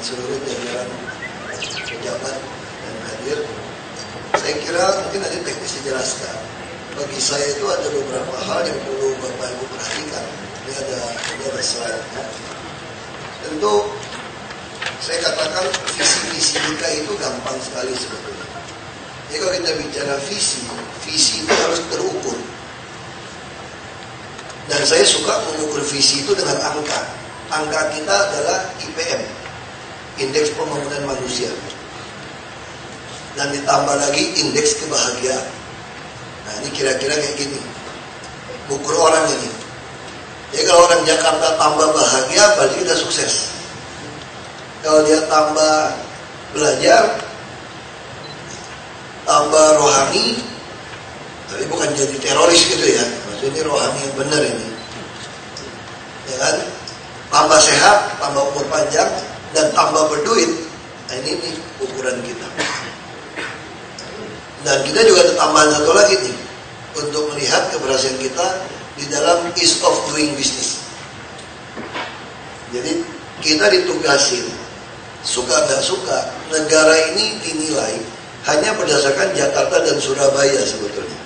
seluruh jajaran pejabat yang hadir. Saya kira mungkin nanti teknis dijelaskan. Bagi saya itu ada beberapa hal yang perlu Bapak Ibu perhatikan. Ini ada slide-nya. Tentu saya katakan visi kita itu gampang sekali sebetulnya. Jadi kalau kita bicara visi itu harus terukur. Dan saya suka mengukur visi itu dengan angka. Angka kita adalah IPM, Indeks Pembangunan Manusia. Dan ditambah lagi indeks kebahagiaan. Nah ini kira-kira kayak gini. Ukur orang ini. Jadi kalau orang Jakarta tambah bahagia, berarti kita sukses. Kalau dia tambah belajar, tambah rohani, tapi bukan jadi teroris gitu ya. Maksudnya ini rohani yang benar ini. Ya kan? Tambah sehat, tambah umur panjang, dan tambah berduit. Nah ini nih ukuran kita. Dan kita juga ada tambahan satu lagi nih. Untuk melihat keberhasilan kita di dalam ease of doing business. Jadi kita ditugasin, suka nggak suka, negara ini dinilai hanya berdasarkan Jakarta dan Surabaya sebetulnya.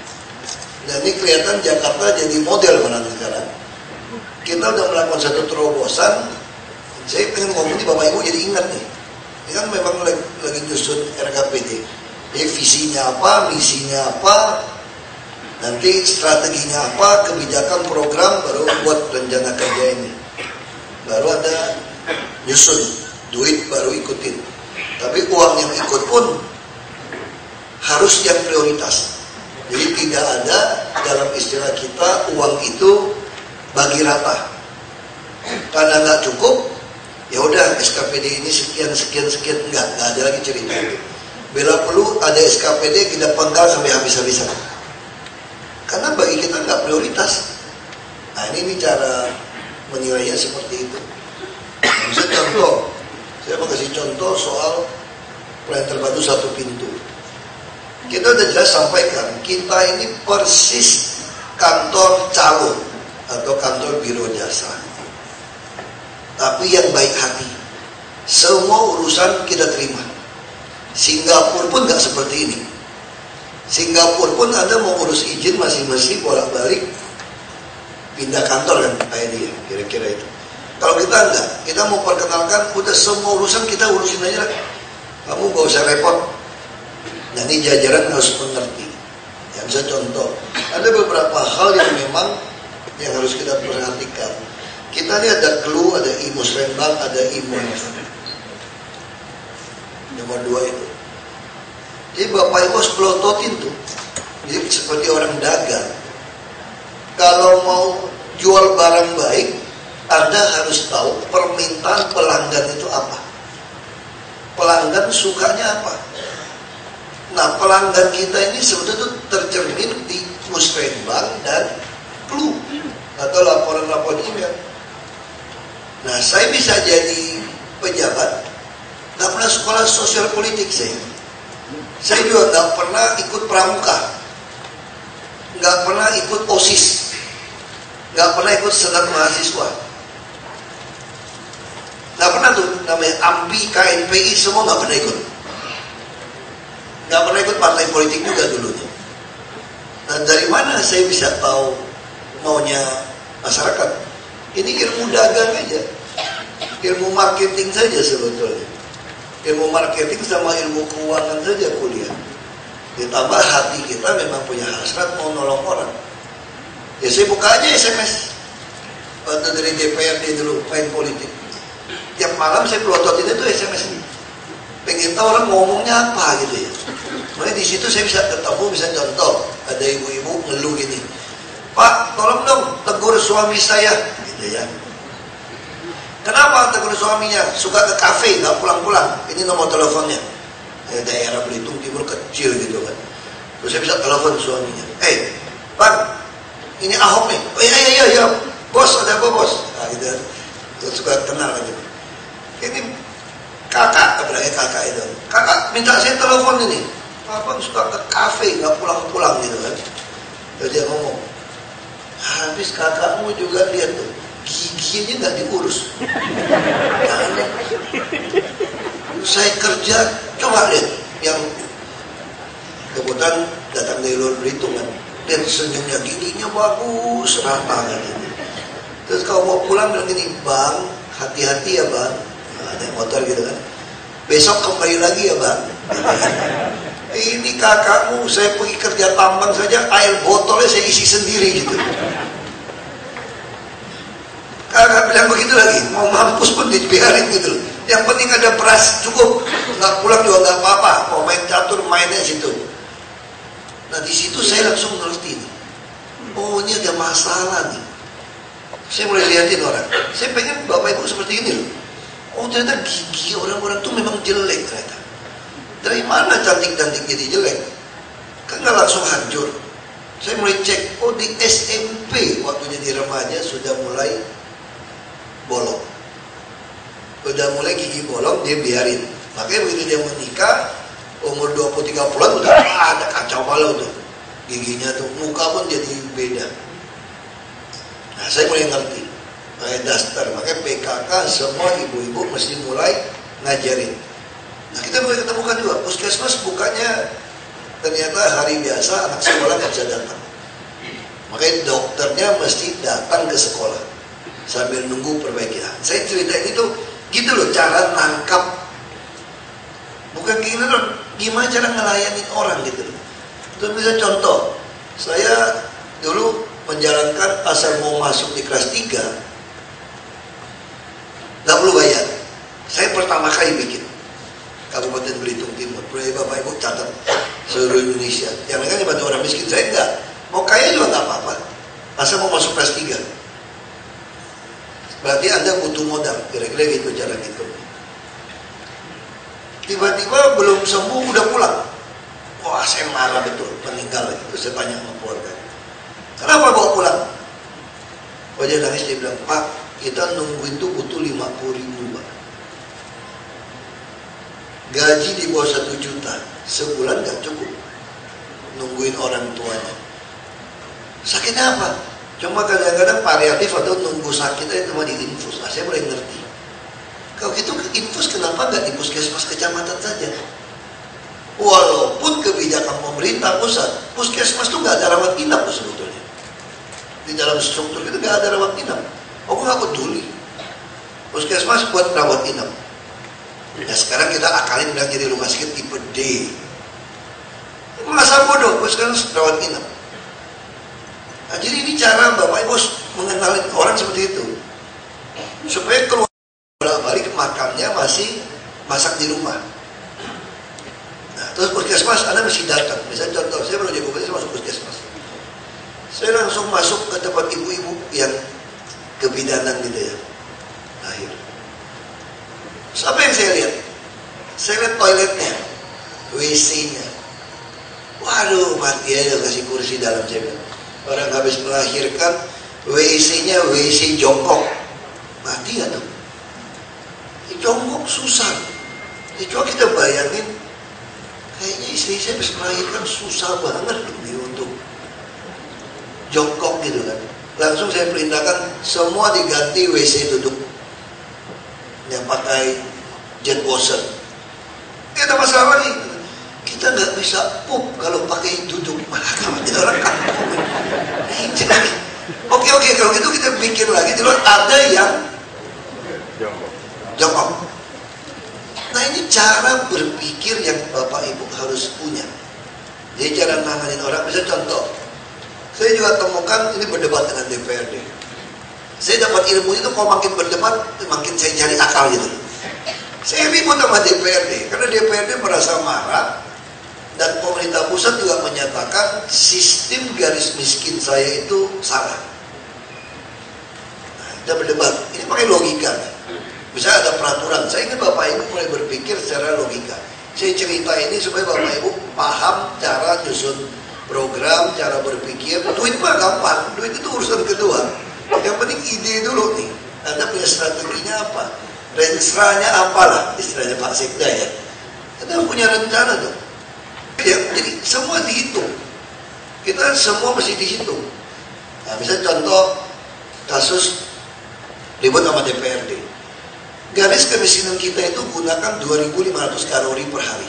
Dan ini kelihatan Jakarta jadi model mana sekarang. Kita udah melakukan satu terobosan. Saya pengen ngomong nih Bapak Ibu jadi ingat nih. Ini kan memang lagi nyusun RKPD. Jadi visinya apa, misinya apa, nanti strateginya apa, kebijakan program, baru buat rencana kerja ini. Baru ada nyusun, duit baru ikutin. Tapi uang yang ikut pun harus yang prioritas. Jadi tidak ada dalam istilah kita uang itu bagi rata. Karena nggak cukup, ya udah SKPD ini sekian nggak ada lagi cerita itu. Bila perlu ada SKPD kita penggal sampai habis-habisan. Karena bagi kita nggak prioritas. Nah ini cara menilainya seperti itu. Misalnya contoh, saya mau kasih contoh soal pelayanan terpadu satu pintu. Kita udah jelas sampaikan, kita ini persis kantor calo atau kantor biro jasa. Tapi yang baik hati. Semua urusan kita terima. Singapura pun nggak seperti ini. Singapura pun Anda mau urus izin masing-masing bolak-balik pindah kantor kan kayak dia, kira-kira itu. Kalau kita enggak, kita mau perkenalkan udah semua urusan kita urusin aja. Kamu gak usah repot. Nah ini jajaran harus mengerti. Yang bisa contoh, ada beberapa hal yang memang yang harus kita perhatikan. Kita ini ada clue, ada IMUS Lembang, ada IMUS nomor 2 itu. Jadi Bapak Ibu harus pelototin tuh. Jadi seperti orang dagang. Kalau mau jual barang baik, Anda harus tahu permintaan pelanggan itu apa. Pelanggan sukanya apa. Nah pelanggan kita ini sebetulnya tuh tercermin di Musrembang dan Clue atau laporan-laporan email. Nah saya bisa jadi pejabat, nggak pernah sekolah sosial politik saya. Saya juga nggak pernah ikut pramuka, nggak pernah ikut OSIS, nggak pernah ikut senat mahasiswa, nggak pernah tuh namanya AMPI, KNPI semua nggak pernah ikut, nggak pernah ikut partai politik juga dulunya. Nah dari mana saya bisa tahu maunya masyarakat? Ini ilmu dagang aja, ilmu marketing saja sebetulnya. Ilmu marketing sama ilmu keuangan saja kuliah. Ditambah hati kita memang punya hasrat mau nolong orang. Ya saya buka aja SMS. Waktu dari DPRD dulu main politik. Tiap malam saya pelototin itu SMS ini. Pengen tahu orang ngomongnya apa gitu ya. Makanya di situ saya bisa ketemu, bisa contoh. Ada ibu-ibu ngeluh gini. Pak, tolong dong tegur suami saya. Gitu ya. Kenapa tegur suaminya? Suka ke kafe, nggak pulang-pulang. Ini nomor teleponnya. Daerah Belitung Timur kecil gitu kan. Terus saya bisa telepon suaminya. Bang, ini Ahok nih. Oh iya, bos, ada apa bos? Nah gitu. Terus suka kenal gitu. Ini kakak, bilangnya kakak itu. Kakak minta saya telepon ini. Abang suka ke kafe, nggak pulang-pulang gitu kan. Terus dia ngomong, habis kakakmu juga lihat tuh. Giginya nggak diurus. Aneh. saya kerja, coba lihat yang kebetulan datang dari luar Belitung kan, lihat senyumnya, giginya bagus, rata kan. Terus kalau mau pulang bilang gini, bang, hati-hati ya bang, nah, naik motor gitu kan, besok kembali lagi ya bang. Ini kakakmu, saya pergi kerja tambang saja, air botolnya saya isi sendiri gitu. Kakak bilang begitu lagi, mau mampus pun dibiarin gitu loh. Yang penting ada beras cukup, nggak pulang juga nggak apa-apa. Mau main catur mainnya situ. Nah di situ saya langsung ngerti nih. Oh ini ada masalah nih. Saya mulai lihatin orang. Saya pengen bapak ibu seperti ini loh. Oh ternyata gigi orang-orang tuh memang jelek ternyata. Dari mana cantik-cantik jadi jelek? Kan nggak langsung hancur. Saya mulai cek. Oh di SMP waktu jadi remaja sudah mulai bolong. Udah mulai gigi bolong dia biarin. Makanya begitu dia menikah umur 20-30 udah ada kacau balau tuh giginya tuh, muka pun jadi beda. Nah saya mulai ngerti kayak daster. Makanya PKK semua ibu-ibu mesti mulai ngajarin. Nah kita mulai ketemukan juga puskesmas bukannya ternyata hari biasa anak sekolah nggak bisa datang. Makanya dokternya mesti datang ke sekolah sambil nunggu perbaikan. Saya cerita itu gitu loh cara nangkap. Bukan gini loh, gimana cara ngelayanin orang gitu loh. Itu bisa contoh, saya dulu menjalankan asal mau masuk di kelas 3 nggak perlu bayar. Saya pertama kali bikin Kabupaten Belitung Timur. Boleh bapak ibu catat seluruh Indonesia. Yang lain kan dibantu orang miskin, saya enggak. Mau kaya juga nggak apa-apa, asal mau masuk kelas 3. Berarti Anda butuh modal, kira-kira gitu cara gitu. Tiba-tiba belum sembuh udah pulang. Wah saya marah betul, meninggal gitu. Saya tanya sama keluarga, kenapa bawa pulang? Wajah nangis, dia bilang, Pak, kita nungguin tuh butuh 50.000 Pak. Gaji di bawah 1 juta, sebulan gak cukup nungguin orang tuanya. Sakitnya apa? Cuma kadang-kadang variatif atau nunggu sakit aja cuma diinfus. Nah, saya mulai ngerti. Kalau gitu infus kenapa nggak di puskesmas kecamatan saja? Walaupun kebijakan pemerintah pusat, puskesmas tuh nggak ada rawat inap tuh sebetulnya. Di dalam struktur itu nggak ada rawat inap. Aku nggak peduli. Puskesmas buat rawat inap. Nah sekarang kita akalin bilang jadi rumah sakit tipe D. Masa bodoh, puskesmas rawat inap. Nah, jadi ini cara Bapak Ibu mengenalin orang seperti itu. Supaya keluar balik makamnya masih masak di rumah. Nah, terus puskesmas Anda mesti datang. Misalnya contoh, saya baru jadi bupati, saya masuk puskesmas. Saya langsung masuk ke tempat ibu-ibu yang kebidanan gitu ya. Lahir. Terus apa yang saya lihat? Saya lihat toiletnya, WC-nya. Waduh, mati aja kasih kursi dalam, saya bilang. Orang habis melahirkan, WC-nya WC jongkok. Mati gak tuh? Jongkok susah. Coba kita bayangin, kayaknya istri saya habis melahirkan susah banget untuk jongkok gitu kan. Langsung saya perintahkan semua diganti WC duduk. Yang pakai jet washer. Ada masalah lagi. Kita nggak bisa pup kalau pakai duduk. Mana kalau kita orang kampung. Oke, kalau gitu kita pikir lagi dulu ada yang jongkok. Nah ini cara berpikir yang Bapak Ibu harus punya. Jadi cara nanganin orang, bisa contoh. Saya juga temukan ini berdebat dengan DPRD. Saya dapat ilmu itu kalau makin berdebat, makin saya cari akal gitu. Saya ribut sama DPRD, karena DPRD merasa marah. Dan pemerintah pusat juga menyatakan sistem garis miskin saya itu salah. Nah, kita berdebat, ini pakai logika. Misalnya ada peraturan, saya ingin Bapak Ibu mulai berpikir secara logika. Saya cerita ini supaya Bapak Ibu paham cara nyusun program, cara berpikir. Duit mah gampang, duit itu urusan kedua. Yang penting ide dulu nih, Anda punya strateginya apa? Rensranya apalah, istilahnya Pak Sekda ya. Anda punya rencana tuh. Ya, jadi semua dihitung. Kita semua mesti dihitung. Nah, misalnya contoh kasus ribut sama DPRD. garis kemiskinan kita itu gunakan 2.500 kalori per hari.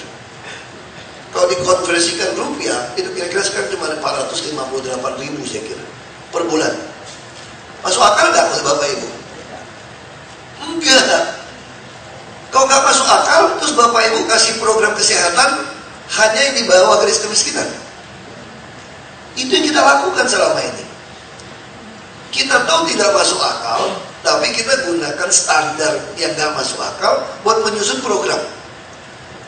Kalau dikonversikan rupiah, itu kira-kira sekarang cuma 458.000 saya kira per bulan. Masuk akal nggak oleh Bapak Ibu? Enggak. Kalau nggak masuk akal, terus Bapak Ibu kasih program kesehatan hanya yang di bawah garis kemiskinan. Itu yang kita lakukan selama ini. Kita tahu tidak masuk akal, tapi kita gunakan standar yang nggak masuk akal buat menyusun program.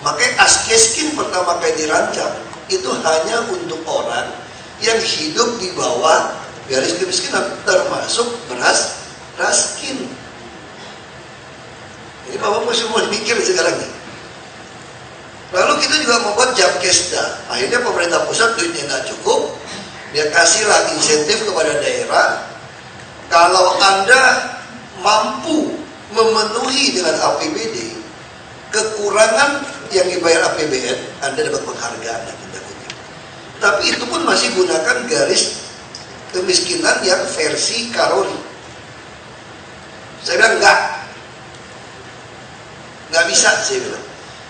Makanya Askeskin pertama kali dirancang itu hanya untuk orang yang hidup di bawah garis kemiskinan, termasuk beras raskin. Ini Bapak mesti mau mikir sekarang nih. Lalu kita juga membuat Jamkesda. Akhirnya pemerintah pusat duitnya nggak cukup, dia kasihlah insentif kepada daerah. Kalau Anda mampu memenuhi dengan APBD kekurangan yang dibayar APBN, Anda dapat penghargaan dan kutip. Tapi itu pun masih gunakan garis kemiskinan yang versi kalori. Saya bilang nggak bisa, saya bilang.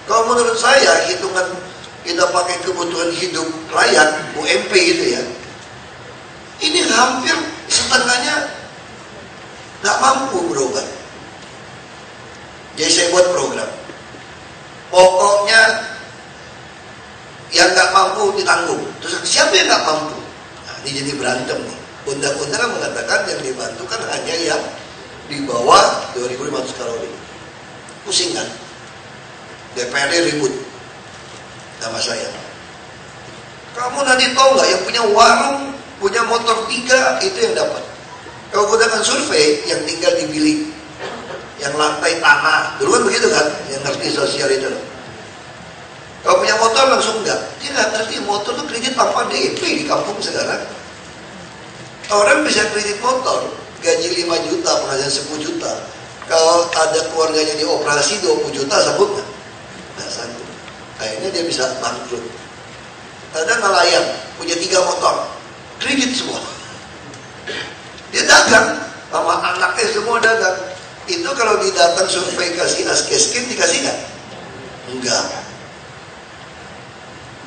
Kalau menurut saya hitungan kita pakai kebutuhan hidup layak UMP itu ya, ini hampir setengahnya nggak mampu berobat. Jadi saya buat program. Pokoknya yang nggak mampu ditanggung. Terus siapa yang nggak mampu? Nah, ini jadi berantem nih. Undang-undang kan mengatakan yang dibantu kan hanya yang di bawah 2.500 kalori. Pusing kan? DPRD ribut sama saya. Kamu nanti tahu nggak yang punya warung, punya motor 3 itu yang dapat. Kalau gunakan survei yang tinggal di bilik, yang lantai tanah, dulu kan begitu kan, yang ngerti sosial itu loh. Kalau punya motor langsung enggak, dia nggak ngerti motor tuh kredit tanpa DP di kampung sekarang. Orang bisa kredit motor, gaji 5 juta, penghasilan 10 juta. Kalau ada keluarganya dioperasi 20 juta, sanggup nggak? Nggak sanggup. Akhirnya dia bisa bangkrut. Ada nelayan, punya 3 motor, kredit semua. Dia dagang, sama anaknya semua dagang. Itu kalau didatang survei kasih Askeskin, dikasih nggak? Enggak.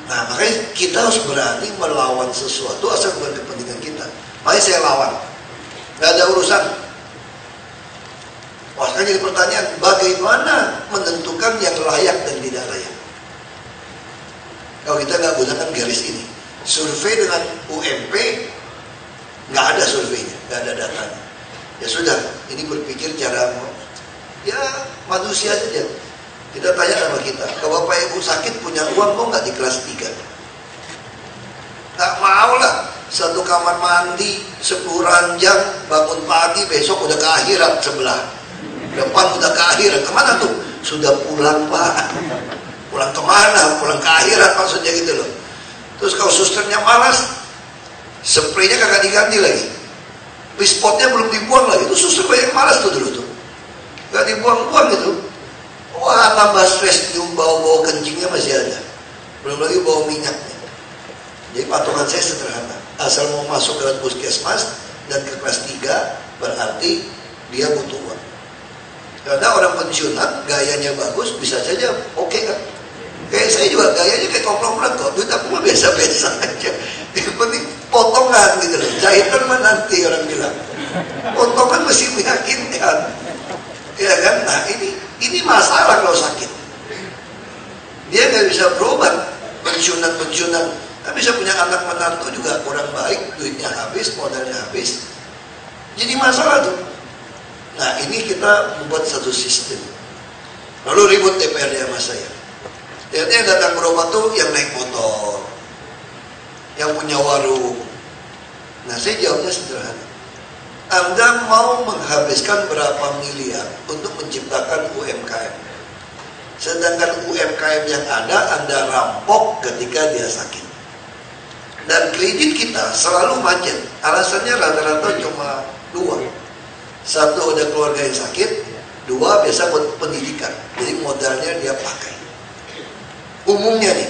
Nah makanya kita harus berani melawan sesuatu asal bukan kepentingan kita. Makanya saya lawan. Nggak ada urusan. Wah, sekarang jadi pertanyaan, bagaimana menentukan yang layak dan tidak layak? Kalau kita nggak gunakan garis ini, survei dengan UMP nggak ada surveinya, nggak ada datanya. Ya sudah, ini berpikir cara ya manusia saja. Kita tanya sama kita, kalau Bapak Ibu sakit punya uang mau nggak di kelas 3? Nggak mau lah. Satu kamar mandi, 10 ranjang, bangun pagi besok udah ke akhirat sebelah. Depan udah ke akhirat, kemana tuh? Sudah pulang Pak. Pulang kemana? Pulang ke akhirat maksudnya gitu loh. Terus kalau susternya malas, spraynya kagak diganti lagi. Wispotnya belum dibuang lagi. Itu suster banyak malas tuh dulu tuh. Gak dibuang-buang gitu. Wah, tambah stres, nyium bau-bau kencingnya masih ada. Belum lagi bau minyaknya. Jadi patokan saya sederhana. Asal mau masuk ke puskesmas dan ke kelas 3, berarti dia butuh uang. Karena orang pensiunan gayanya bagus, bisa saja oke kan. Kayak saya juga gayanya kayak koplo-koplo kok. Duit aku mah biasa-biasa aja. Yang penting potongan gitu loh. Jahitan mah nanti orang bilang. Potongan masih meyakinkan. Ya kan? Nah ini masalah kalau sakit. Dia nggak bisa berobat. Pensiunan. Tapi bisa punya anak menantu juga kurang baik. Duitnya habis, modalnya habis. Jadi masalah tuh. Nah ini kita membuat satu sistem. Lalu ribut DPRD sama saya. Ternyata yang datang berobat tuh yang naik motor, yang punya warung. Nah saya jawabnya sederhana. Anda mau menghabiskan berapa miliar untuk menciptakan UMKM? Sedangkan UMKM yang ada Anda rampok ketika dia sakit. Dan kredit kita selalu macet. Alasannya rata-rata cuma 2. Satu, ada keluarga yang sakit. 2, biasa buat pendidikan. Jadi modalnya dia pakai. Umumnya nih,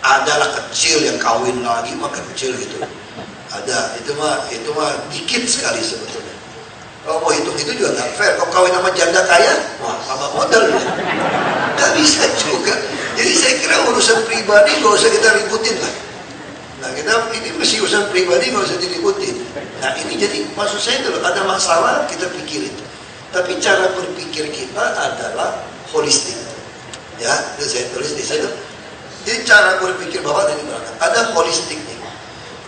adalah kecil yang kawin lagi mah kecil gitu. Ada, itu mah dikit sekali sebetulnya. Kalau mau hitung itu juga nggak fair. Kalau kawin sama janda kaya, wah tambah modal. Nggak bisa juga. Jadi saya kira urusan pribadi nggak usah kita ributin lah. Nah kita ini mesti urusan pribadi nggak usah diributin. Nah ini jadi maksud saya itu ada masalah kita pikirin. Tapi cara berpikir kita adalah holistik. Ya, itu saya tulis di situ. Jadi cara berpikir Bapak dari belakang ada holistiknya.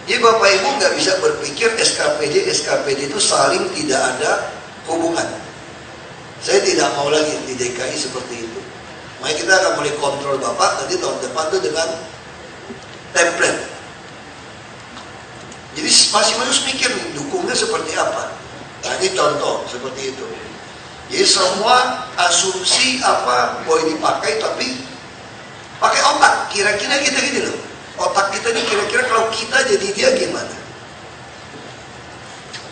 Jadi Bapak Ibu nggak bisa berpikir SKPD itu saling tidak ada hubungan. Saya tidak mau lagi di DKI seperti itu. Makanya kita akan mulai kontrol Bapak nanti tahun depan itu dengan template. Jadi masing-masing harus mikir dukungnya seperti apa. Nah ini contoh seperti itu. Jadi semua asumsi apa boleh dipakai tapi pakai otak. Kira-kira kita gini loh. Otak kita ini kira-kira kalau kita jadi dia gimana?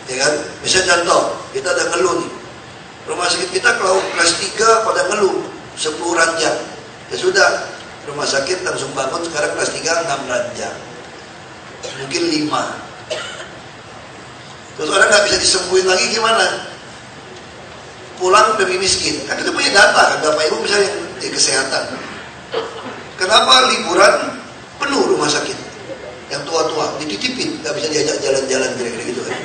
Ya kan? Misalnya contoh, kita ada ngeluh nih. Rumah sakit kita kalau kelas 3 pada ngeluh 10 ranjang. Ya sudah, rumah sakit langsung bangun sekarang kelas 3 6 ranjang. Mungkin 5. Terus orang nggak bisa disembuhin lagi gimana? Pulang demi miskin. Kan kita punya data kan, Bapak Ibu misalnya di kesehatan. Kenapa liburan penuh rumah sakit? Yang tua-tua dititipin, nggak bisa diajak jalan-jalan kira-kira gitu kan?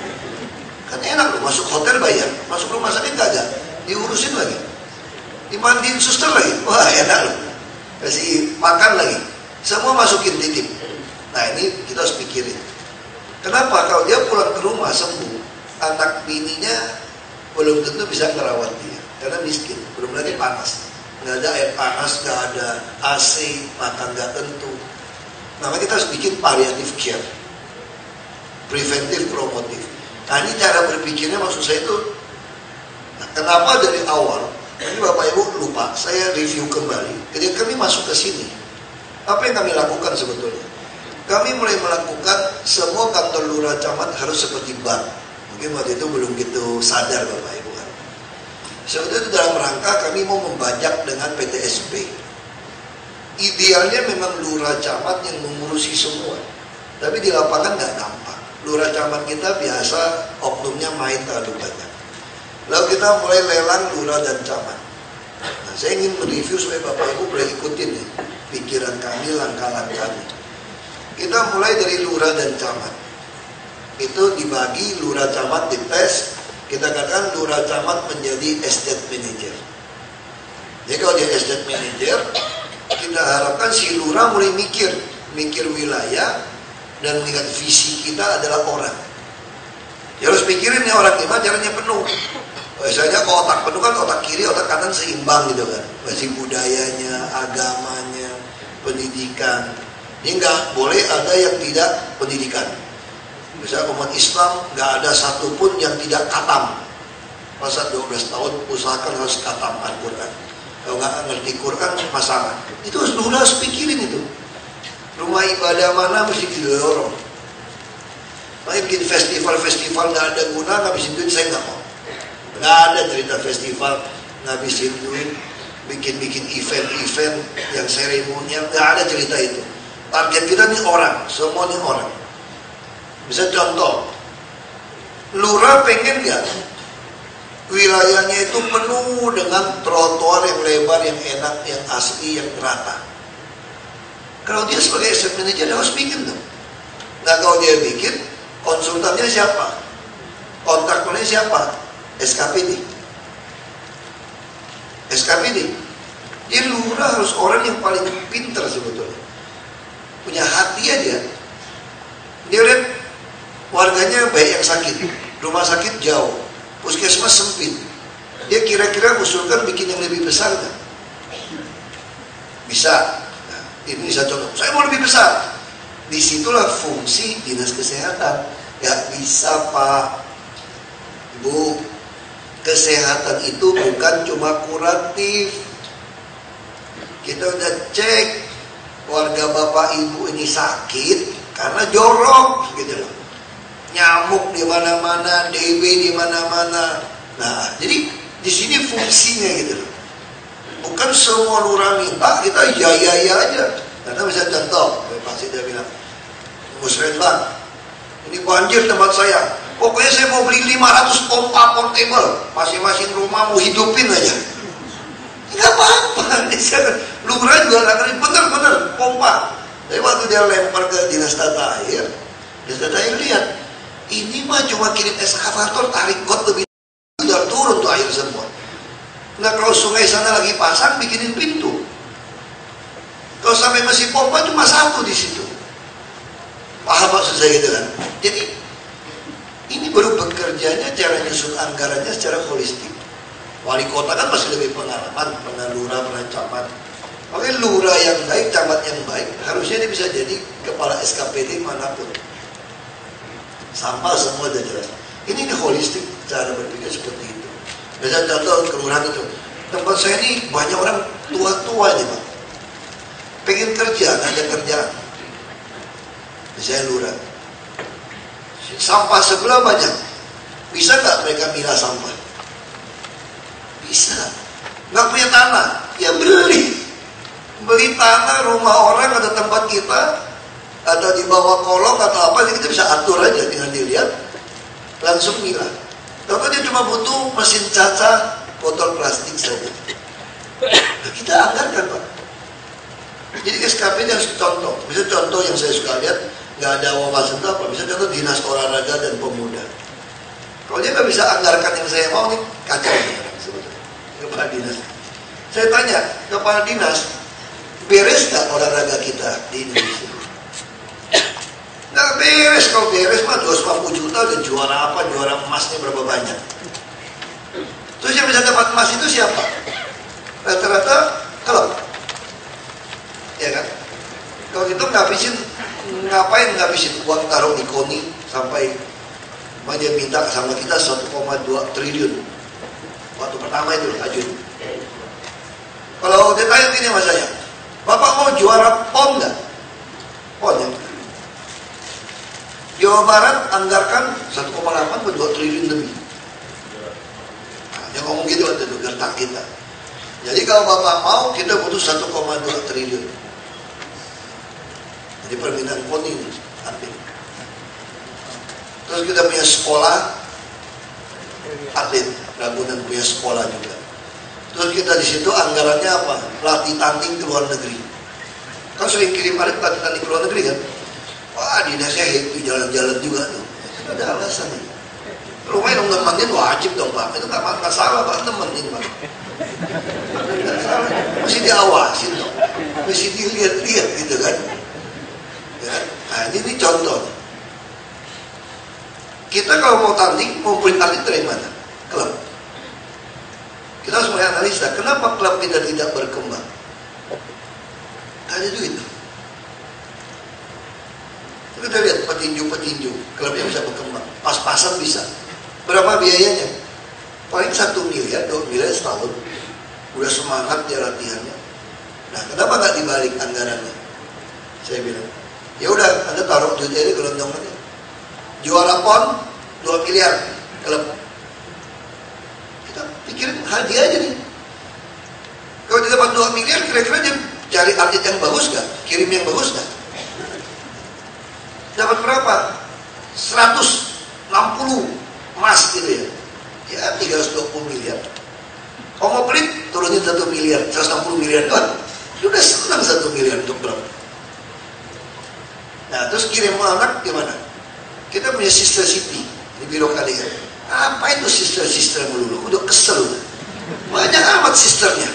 Kan enak loh, masuk hotel bayar, masuk rumah sakit kagak, diurusin lagi, dimandiin suster lagi, wah enak loh, kasih makan lagi, semua masukin titip. Nah ini kita harus pikirin. Kenapa kalau dia pulang ke rumah sembuh, anak bininya belum tentu bisa merawat dia, karena miskin, belum lagi panas. Nggak ada air panas, nggak ada AC, makan nggak tentu. Makanya kita harus bikin palliative care, preventif, promotif. Nah ini cara berpikirnya maksud saya itu. Nah, kenapa dari awal? Ini Bapak Ibu lupa, saya review kembali. Ketika kami masuk ke sini, apa yang kami lakukan sebetulnya? Kami mulai melakukan semua kantor lurah camat harus seperti bank. Mungkin waktu itu belum gitu sadar Bapak Ibu kan. Sebetulnya itu dalam rangka kami mau membajak dengan PTSP. Idealnya memang lurah camat yang mengurusi semua, tapi di lapangan nggak nampak. Lurah camat kita biasa oknumnya main terlalu banyak. Lalu kita mulai lelang lurah dan camat. Nah, saya ingin mereview supaya Bapak Ibu boleh ikutin nih pikiran kami, langkah-langkah kami. Kita mulai dari lurah dan camat. Itu dibagi lurah camat di tes. Kita katakan lurah camat menjadi estate manager. Jadi kalau dia estate manager, kita harapkan si lurah mulai mikir wilayah dan melihat visi kita adalah orang. Ya harus pikirin nih orang gimana caranya penuh. Biasanya kalau otak penuh kan otak kiri, otak kanan seimbang gitu kan. Masih budayanya, agamanya, pendidikan. Ini nggak boleh ada yang tidak pendidikan. Misalnya umat Islam nggak ada satupun yang tidak khatam. Masa 12 tahun usahakan harus khatam Al-Quran. Kalau nggak ngerti Quran masalah. Itu harus pikirin itu. Rumah ibadah mana mesti didorong. Makanya bikin festival-festival nggak ada guna, ngabisin duit saya nggak mau. Nggak ada cerita festival ngabisin duit, bikin event-event yang seremonial, nggak ada cerita itu. Target kita nih orang, semua nih orang. Bisa contoh, lurah pengen nggak wilayahnya itu penuh dengan trotoar yang lebar, yang enak, yang asli, yang rata. Kalau dia sebagai estate manager dia harus bikin tuh. Nah kalau dia bikin, konsultannya siapa? Kontraktornya siapa? SKPD. SKPD. Jadi lurah harus orang yang paling pintar sebetulnya. Punya hati aja. Dia lihat warganya banyak yang sakit, rumah sakit jauh, puskesmas sempit. Dia kira-kira usulkan bikin yang lebih besar kan? Bisa. Ini bisa contoh, saya mau lebih besar. Disitulah fungsi dinas kesehatan. Gak bisa Pak, Bu. Kesehatan itu bukan cuma kuratif. Kita udah cek warga Bapak Ibu ini sakit karena jorok gitu loh. Nyamuk di mana-mana, DB di mana-mana. Nah, jadi di sini fungsinya gitu loh. Bukan semua lurah minta, kita ya aja. Karena misalnya contoh, Pak Sida bilang, Musrenbang, ini banjir tempat saya. Pokoknya saya mau beli 500 pompa portable. Masing-masing rumah mau hidupin aja. Nggak apa-apa. Lurah juga nggak ngerti. Bener-bener pompa. Tapi waktu dia lempar ke dinas tata air lihat, ini mah cuma kirim eskavator, tarik got lebih udah turun tuh air semua. Nah kalau sungai sana lagi pasang, bikinin pintu. Kalau sampai mesin pompa cuma satu di situ. Paham maksud saya gitu kan? Jadi ini baru bekerjanya cara nyusun anggarannya secara holistik. Wali kota kan masih lebih pengalaman, pernah lurah, pernah camat. Makanya lurah yang baik, camat yang baik, harusnya dia bisa jadi kepala SKPD manapun. Sampah semua udah jelas. Ini holistik cara berpikir seperti itu. Misalnya contoh kelurahan itu, tempat saya ini banyak orang tua-tua nih Pak. Pengen kerja, nggak ada kerjaan. Misalnya lurah. Sampah sebelah banyak. Bisa nggak mereka milah sampah? Bisa. Nggak punya tanah, ya beli. Beli tanah rumah orang atau tempat kita, atau di bawah kolong atau apa, kita bisa atur aja dengan dilihat, langsung milah. Kalau dia cuma butuh mesin caca botol plastik saja. Kita anggarkan Pak. Jadi SKP ini harus contoh. Misalnya contoh yang saya suka lihat, nggak ada wawasan itu apa. Misalnya contoh dinas olahraga dan pemuda. Kalau dia nggak bisa anggarkan yang saya mau nih, kacau nih orang sebetulnya. Kepala dinas. Saya tanya kepala dinas, beres nggak olahraga kita di Indonesia? Nggak beres. Kalau beres mah 250 juta dan juara apa, juara emasnya berapa banyak. Terus yang bisa dapat emas itu siapa? Rata-rata klub, ya kan? Kalau gitu ngapain ngabisin uang taruh di KONI sampai dia minta sama kita 1,2 triliun waktu pertama itu ajuin. Kalau dia tanya gini sama saya, Bapak mau juara PON nggak? PON ya. Jawa Barat anggarkan 1,8 ke 2 triliun lebih. Nah, dia ngomong gitu waktu itu, gertak kita. Jadi kalau Bapak mau, kita butuh 1,2 triliun. Jadi permintaan PON ini atlet. Terus kita punya sekolah atlet, Ragunan punya sekolah juga. Terus kita di situ anggarannya apa? Latih tanding ke luar negeri. Kan sering kirim atlet latih tanding ke luar negeri kan? Wah, dinasnya happy jalan-jalan juga tuh. Itu ada alasan nih. Rumahnya dong nemenin wajib dong Pak. Itu nggak salah Pak, nemenin Pak. Nggak salah. Mesti diawasin dong. Mesti dilihat-lihat gitu kan. Ya. Nah ini contoh. Kita kalau mau tanding, mau beli atlet dari mana? Klub. Kita harus mulai analisa, kenapa klub kita tidak berkembang? Ada duit. Kita lihat petinju-petinju, klubnya bisa berkembang. Pas-pasan bisa. Berapa biayanya? Paling 1 miliar, 2 miliar setahun. Udah semangat dia latihannya. Nah, kenapa nggak dibalik anggarannya? Saya bilang, ya udah, Anda taruh duitnya di gelondong aja. Juara PON 2 miliar klub. Kita pikirin hadiah aja nih. Kalau dia dapat 2 miliar, kira-kira dia cari atlet yang bagus gak? Kirim yang bagus gak? Dapat berapa? 160 emas gitu ya. Ya 320 miliar. Kalau mau pelit, turunin 1 miliar, 160 miliar doang. Sudah senang 1 miliar untuk klub. Nah terus kirim anak gimana? Kita punya sister city di birokrasi. Apa itu sister melulu? Udah kesel. Banyak amat sisternya.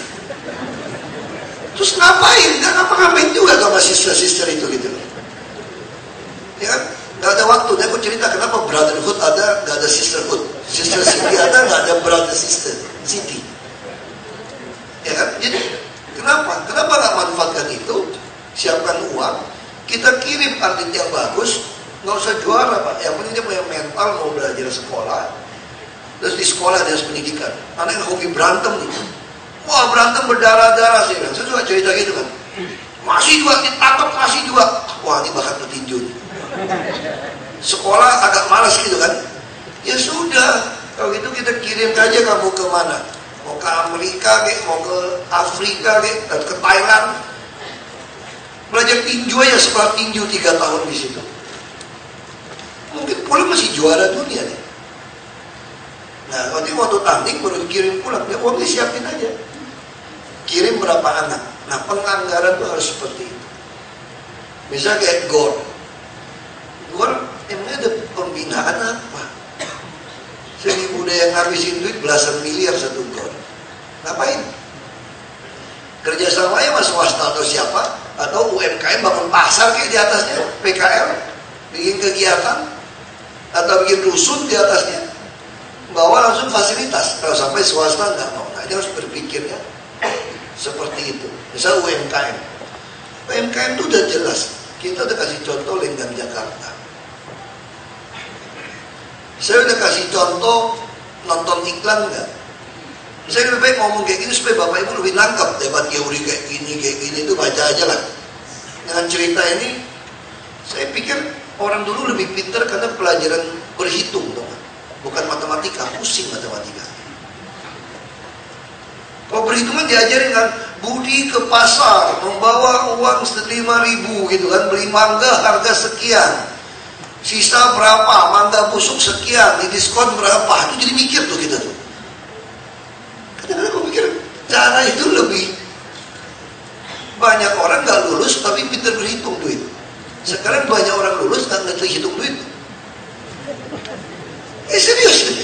Terus ngapain? Ngapain juga sama sister itu gitu. Ya kan? Gak ada waktu. Dia aku cerita kenapa brotherhood ada, gak ada sisterhood. Sister city ada, gak ada brother sister city. Ya kan? Jadi kenapa? Kenapa gak manfaatkan itu? Siapkan uang. Kita kirim atlet yang bagus. Nggak usah juara Pak, yang penting dia punya mental, mau belajar sekolah. Terus di sekolah dia harus pendidikan. Anak yang hobi berantem nih, wah berantem berdarah-darah sih. Saya juga cerita gitu kan. Masih juga ditangkap, masih juga. Wah ini bakat petinju. Sekolah agak malas gitu kan. Ya sudah, kalau gitu kita kirim aja kamu ke mana? Mau ke Amerika, mau ke Afrika, atau ke Thailand. Belajar tinju aja, sekolah tinju 3 tahun di situ. Mungkin pulang masih juara dunia nih. Nah, nanti waktu tanding baru dikirim pulang, ya uangnya siapin aja. kirim berapa anak. Nah, penganggaran tuh harus seperti itu. Misalnya kayak GOR. GOR emangnya ada pembinaan apa? Seni budaya yang ngabisin duit belasan miliar satu GOR. Ngapain? Kerjasamanya sama swasta atau siapa? Atau UMKM bangun pasar kayak di atasnya, PKL, bikin kegiatan, atau bikin rusun di atasnya, bawa langsung fasilitas. Kalau sampai swasta nggak mau, nah dia harus berpikirnya seperti itu. Misal UMKM, UMKM itu udah jelas. Kita udah kasih contoh Lenggang Jakarta. Saya udah kasih contoh nonton iklan nggak? Saya lebih baik ngomong kayak gini supaya Bapak Ibu lebih nangkap debat teori kayak gini itu baca aja lah. Dengan cerita ini, saya pikir orang dulu lebih pintar karena pelajaran berhitung, teman. Bukan matematika, pusing matematika. Kalau perhitungan diajarin kan, Budi ke pasar membawa uang 5.000 gitu kan, beli mangga harga sekian, sisa berapa, mangga busuk sekian, di diskon berapa, itu jadi mikir tuh kita tuh. Kadang-kadang aku pikir cara itu lebih banyak orang nggak lulus tapi pintar berhitung duit. Sekarang banyak orang lulus nggak ngerti hitung duit. Serius.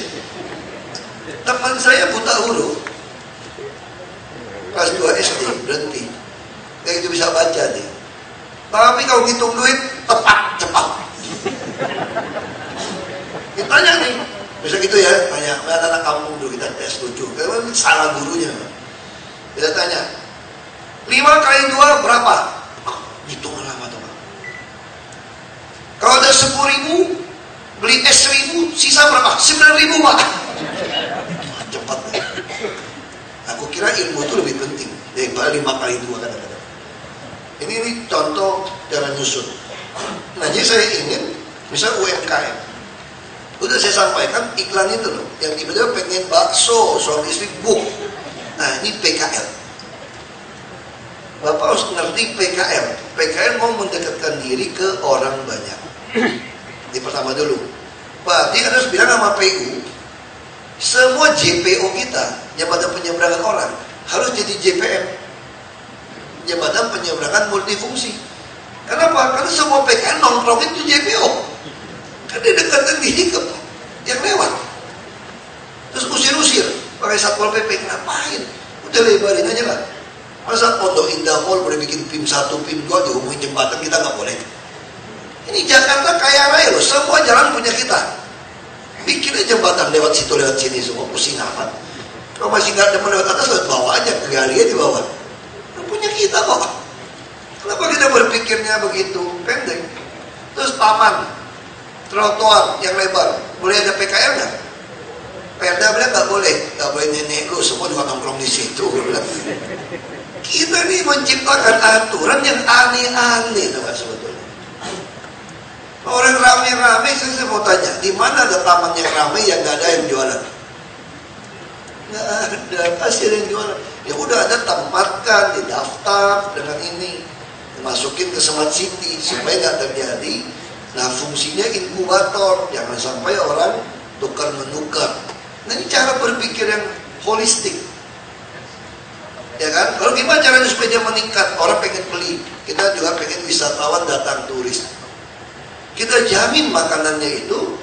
Teman saya buta huruf, kelas 2 SD berhenti. Kayak itu bisa baca nih. Tapi kalau hitung duit tepat cepat. Ditanya nih. Bisa gitu ya, tanya, anak-anak kampung dulu kita tes lucu, karena salah gurunya. Kita tanya, 5 kali 2 berapa? Oh, hitung lama teman. Kalau ada 10.000, beli es 1.000, sisa berapa? 9.000 Pak. Cepat. Aku kira ilmu itu lebih penting daripada 5 kali 2 kadang-kadang. Ini contoh cara nyusun. Nah, jadi saya ingin, misal UMKM. Udah saya sampaikan iklan itu loh, yang tiba-tiba pengen bakso, suami istri buk. Nah ini PKL. Bapak harus ngerti PKL. PKL mau mendekatkan diri ke orang banyak. Ini pertama dulu. Berarti harus bilang sama PU, semua JPO kita, jembatan penyeberangan orang, harus jadi JPM, jembatan penyeberangan multifungsi. Kenapa? Karena semua PKL nongkrongin itu JPO. Kan dia dekatkan diri ke yang lewat. Terus usir-usir pakai Satpol PP, ngapain? Udah lebarin aja lah. Masa Pondok Indah Mall boleh bikin PIM 1, PIM 2 dihubungin jembatan, kita nggak boleh. Ini Jakarta kaya raya loh, semua jalan punya kita. Bikin aja jembatan lewat situ, lewat sini, semua pusing amat. Kalau masih nggak demen lewat atas, lewat bawah aja, gali aja di bawah. Punya kita kok. Kenapa kita berpikirnya begitu pendek? Terus taman, trotoar yang lebar, boleh ada PKL nggak? Perda bilang nggak boleh nenek lu semua juga nongkrong di situ. Kita nih menciptakan aturan yang aneh-aneh, teman sebetulnya. Orang rame-rame, saya mau tanya, di mana ada taman yang rame yang nggak ada yang jualan? Nggak ada, pasti ada yang jualan. Ya udah ada, tempatkan, didaftar dengan ini, dimasukin ke Smart City supaya nggak terjadi. Nah fungsinya inkubator, jangan sampai orang tukar-menukar. Nah ini cara berpikir yang holistik, ya kan? Kalau gimana caranya supaya dia meningkat? Orang pengen beli, kita juga pengen wisatawan datang turis. Kita jamin makanannya itu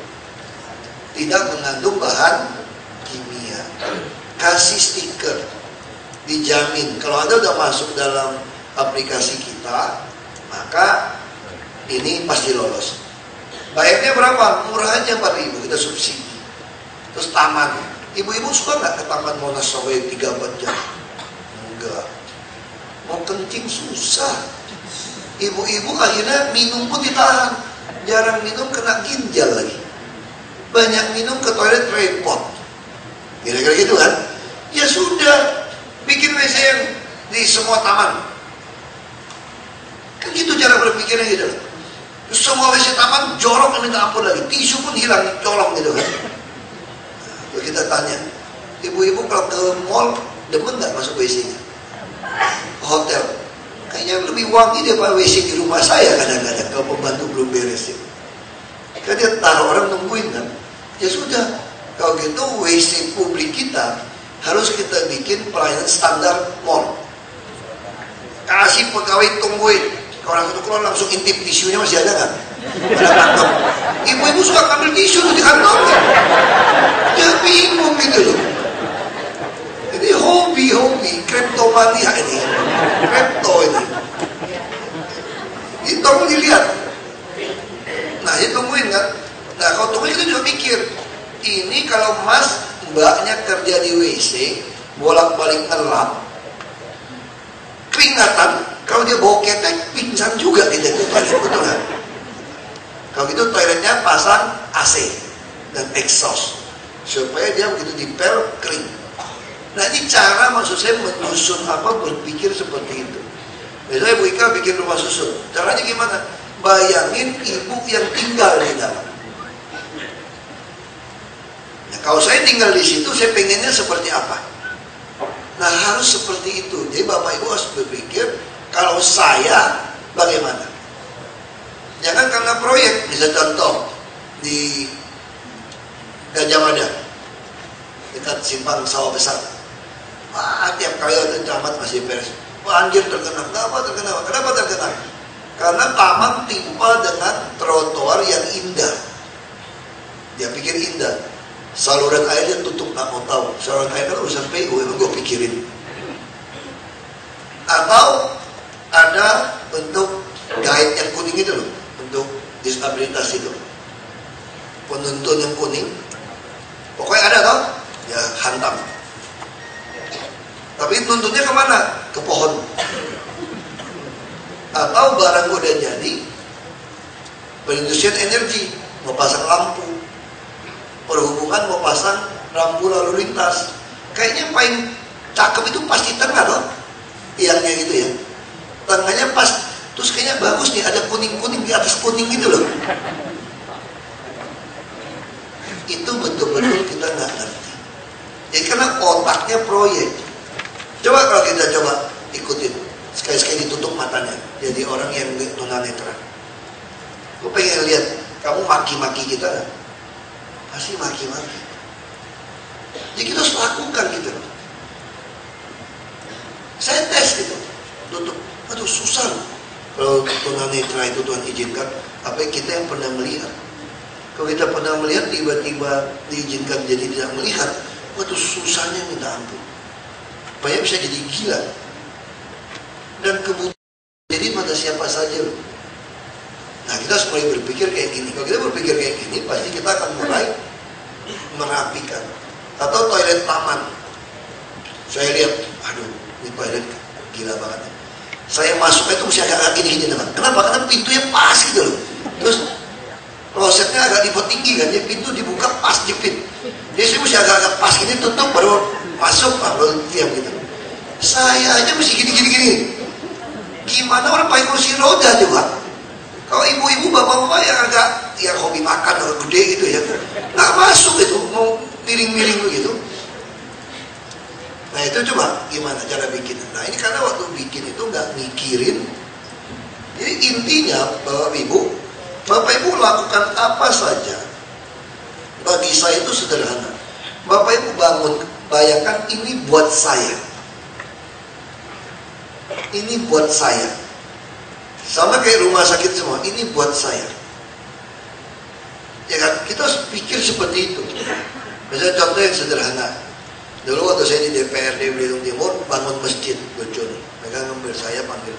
tidak mengandung bahan kimia. Kasih stiker, dijamin. Kalau Anda udah masuk dalam aplikasi kita, maka ini pasti lolos. Bayarnya berapa? Murah aja 4.000, kita subsidi. Terus taman, ibu-ibu suka nggak ke Taman Monas sampai 3-4 jam? Enggak. Mau kencing susah. Ibu-ibu akhirnya minum pun ditahan. Jarang minum kena ginjal lagi. Banyak minum ke toilet repot. Kira-kira gitu kan? Ya sudah, bikin WC yang di semua taman. Kan gitu cara berpikirnya gitu. Terus semua WC taman jorok minta ampun lagi. Tisu pun hilang, colong gitu kan. Nah, kita tanya, ibu-ibu kalau ke mall demen nggak masuk WC-nya? Hotel. Kayaknya lebih wangi daripada WC di rumah saya kadang-kadang kalau pembantu belum beres ya. Kan dia taruh orang nungguin kan. Ya sudah, kalau gitu WC publik kita harus kita bikin pelayanan standar mall. kasih pegawai tungguin. Orang itu keluar langsung intip tisunya, masih ada nggak? Ada kantong. Ibu-ibu suka ambil tisu di kantongnya. Dia bingung gitu loh. Jadi hobi, kleptomania ini, klepto ini. Tolong dilihat. Nah, tungguin kan. Nah, kalau tungguin kita juga mikir, ini kalau mas mbaknya kerja di WC, bolak-balik ngelap, keringatan, kalau dia bawa ketek, pingsan juga kita ke toilet, betul kan? Kalau gitu toiletnya pasang AC dan exhaust, supaya dia begitu dipel, kering. Nah, ini cara maksud saya menyusun berpikir seperti itu. Misalnya Bu Ika bikin rumah susun, caranya gimana? Bayangin ibu yang tinggal di dalam. Nah, kalau saya tinggal di situ, saya pengennya seperti apa? Nah, harus seperti itu. Jadi Bapak Ibu harus berpikir, kalau saya bagaimana? Jangan karena proyek, bisa contoh di Gajah Mada, dekat simpang sawah besar. Wah, tiap kali ada camat masih beres. Banjir tergenang. Kenapa tergenang? Karena taman timpa dengan trotoar yang indah. Dia pikir indah. Saluran airnya tutup, nggak mau tahu. Saluran air kan urusan PU, emang gue pikirin. Atau ada bentuk guide yang kuning itu loh, untuk disabilitas itu. Penuntun yang kuning. Pokoknya ada toh, ya hantam. Tapi nuntunnya kemana? Ke pohon. Atau barang udah jadi, perindustrian energi mau pasang lampu, perhubungan mau pasang rambu lalu lintas. Kayaknya paling cakep itu pasti tengah loh, tiangnya gitu ya. Tengahnya pas, terus kayaknya bagus nih, ada kuning-kuning di atas kuning gitu loh. Itu betul-betul kita nggak ngerti. Jadi karena otaknya proyek. Coba kalau kita coba ikutin, sekali-sekali ditutup matanya, jadi orang yang tunanetra. Gue pengen lihat kamu maki-maki kita kan? Pasti maki-maki. Jadi kita harus lakukan gitu. Saya tes gitu, tutup. Aduh susah. Kalau tunanetra itu Tuhan izinkan, apa kita yang pernah melihat? Kalau kita pernah melihat tiba-tiba diizinkan jadi tidak melihat, waduh susahnya minta ampun. Supaya bisa jadi gila. Dan kemudian jadi pada siapa saja. Nah, kita harus mulai berpikir kayak gini. Kalau kita berpikir kayak gini, pasti kita akan mulai merapikan. Atau toilet taman. Saya lihat, aduh, ini toilet gila banget. Saya masuk itu mesti agak gini-gini teman. Kenapa? Karena pintunya pas gitu loh. Terus klosetnya agak dibuat tinggi kan, jadi pintu dibuka pas jepit. Jadi saya mesti agak pas gini, tutup baru masuk, baru diam gitu. Saya aja mesti gini. Gimana orang pakai kursi roda juga? Kalau ibu-ibu, bapak-bapak yang agak hobi makan atau gede gitu ya, nggak masuk itu, mau miring-miring begitu. Nah itu coba gimana cara bikin. Nah ini karena waktu bikin itu nggak mikirin. Jadi intinya Bapak Ibu lakukan apa saja. Bagi saya itu sederhana. Bapak Ibu bangun, bayangkan ini buat saya. Ini buat saya. Sama kayak rumah sakit semua, ini buat saya. Ya kan, kita harus pikir seperti itu. Misalnya contoh yang sederhana. Dulu waktu saya di DPRD Belitung Timur bangun masjid, lucu nih. Mereka ngambil saya panggil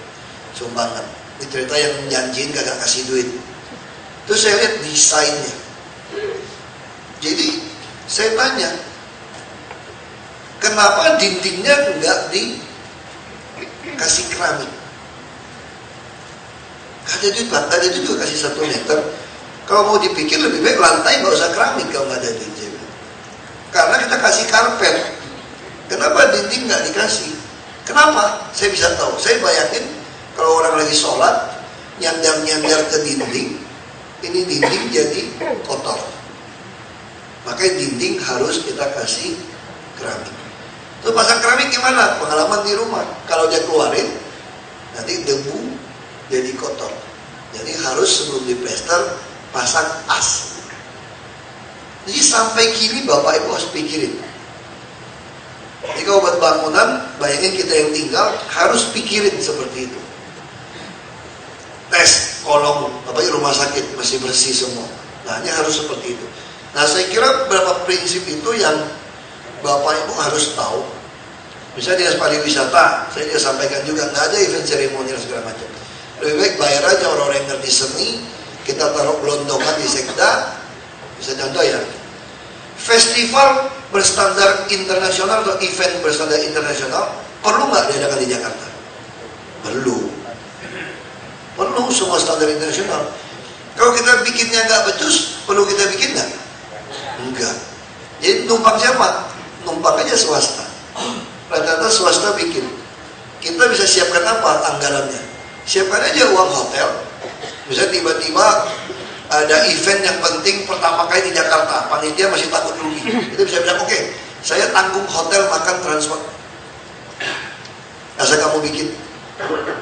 sumbangan. Ini cerita yang janjiin kagak kasih duit. Terus saya lihat desainnya. Jadi saya tanya, kenapa dindingnya enggak dikasih keramik? Ada duit Pak, ada duit juga kasih 1 meter. Kalau mau dipikir lebih baik lantai nggak usah keramik kalau nggak ada duit. Karena kita kasih karpet. Kenapa dinding nggak dikasih? Kenapa? Saya bisa tahu. Saya bayangin kalau orang lagi sholat, nyandar ke dinding, ini dinding jadi kotor. Makanya dinding harus kita kasih keramik. Terus pasang keramik gimana? Pengalaman di rumah. Kalau dia keluarin, nanti debu jadi kotor. Jadi harus sebelum diplester pasang as. Jadi sampai kini Bapak Ibu harus pikirin. Jadi Ketika buat bangunan, bayangin kita yang tinggal harus pikirin seperti itu. Tes kolong, rumah sakit masih bersih semua. Nah, ini harus seperti itu. Nah, saya kira beberapa prinsip itu yang Bapak Ibu harus tahu. Misalnya dinas pariwisata, saya dia sampaikan juga, nggak ada event seremonial segala macam. Lebih baik bayar aja orang-orang yang ngerti seni, kita taruh gelondongan di sekda. Bisa contoh ya, festival berstandar internasional atau event berstandar internasional perlu nggak diadakan di Jakarta? Perlu semua standar internasional. Kalau kita bikinnya nggak becus, perlu kita bikin nggak? Enggak. Jadi numpang siapa? Numpang aja swasta. Rata-rata swasta bikin. Kita bisa siapkan apa anggarannya? Siapkan aja uang hotel. Misalnya tiba-tiba ada event yang penting pertama kali di Jakarta, panitia masih takut rugi. Kita bisa bilang, oke, saya tanggung hotel, makan, transport. Asal kamu bikin.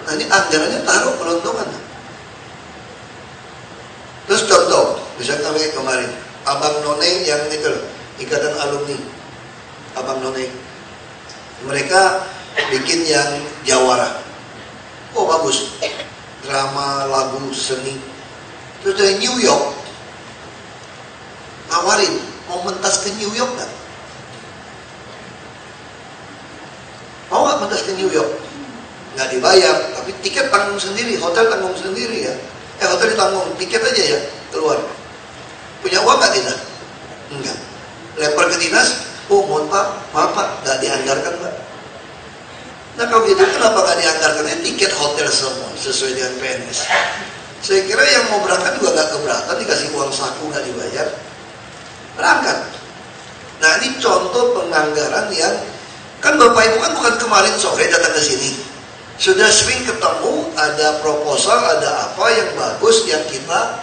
Nah, ini anggarannya taruh kelontongan. Terus contoh, misalnya kami kemarin, Abang None yang itu, Ikatan Alumni, Abang None, mereka bikin yang Jawara. Oh bagus, drama, lagu, seni. Terus dari New York, nawarin, mau mentas ke New York nggak? Mau nggak mentas ke New York? Nggak dibayar, tapi tiket tanggung sendiri, hotel tanggung sendiri ya. Hotel ditanggung, tiket aja ya, keluar. Punya uang nggak kita? Enggak. Lempar ke dinas, oh mohon maaf pak, nggak dianggarkan pak. Nah kalau gitu kenapa nggak dianggarkan? Tiket hotel semua, sesuai dengan PNS. Saya kira yang mau berangkat juga nggak keberatan, dikasih uang saku nggak dibayar, berangkat. Nah ini contoh penganggaran yang, kan Bapak Ibu kan bukan kemarin sore datang ke sini. Sudah sering ketemu, ada proposal, ada apa yang bagus yang kita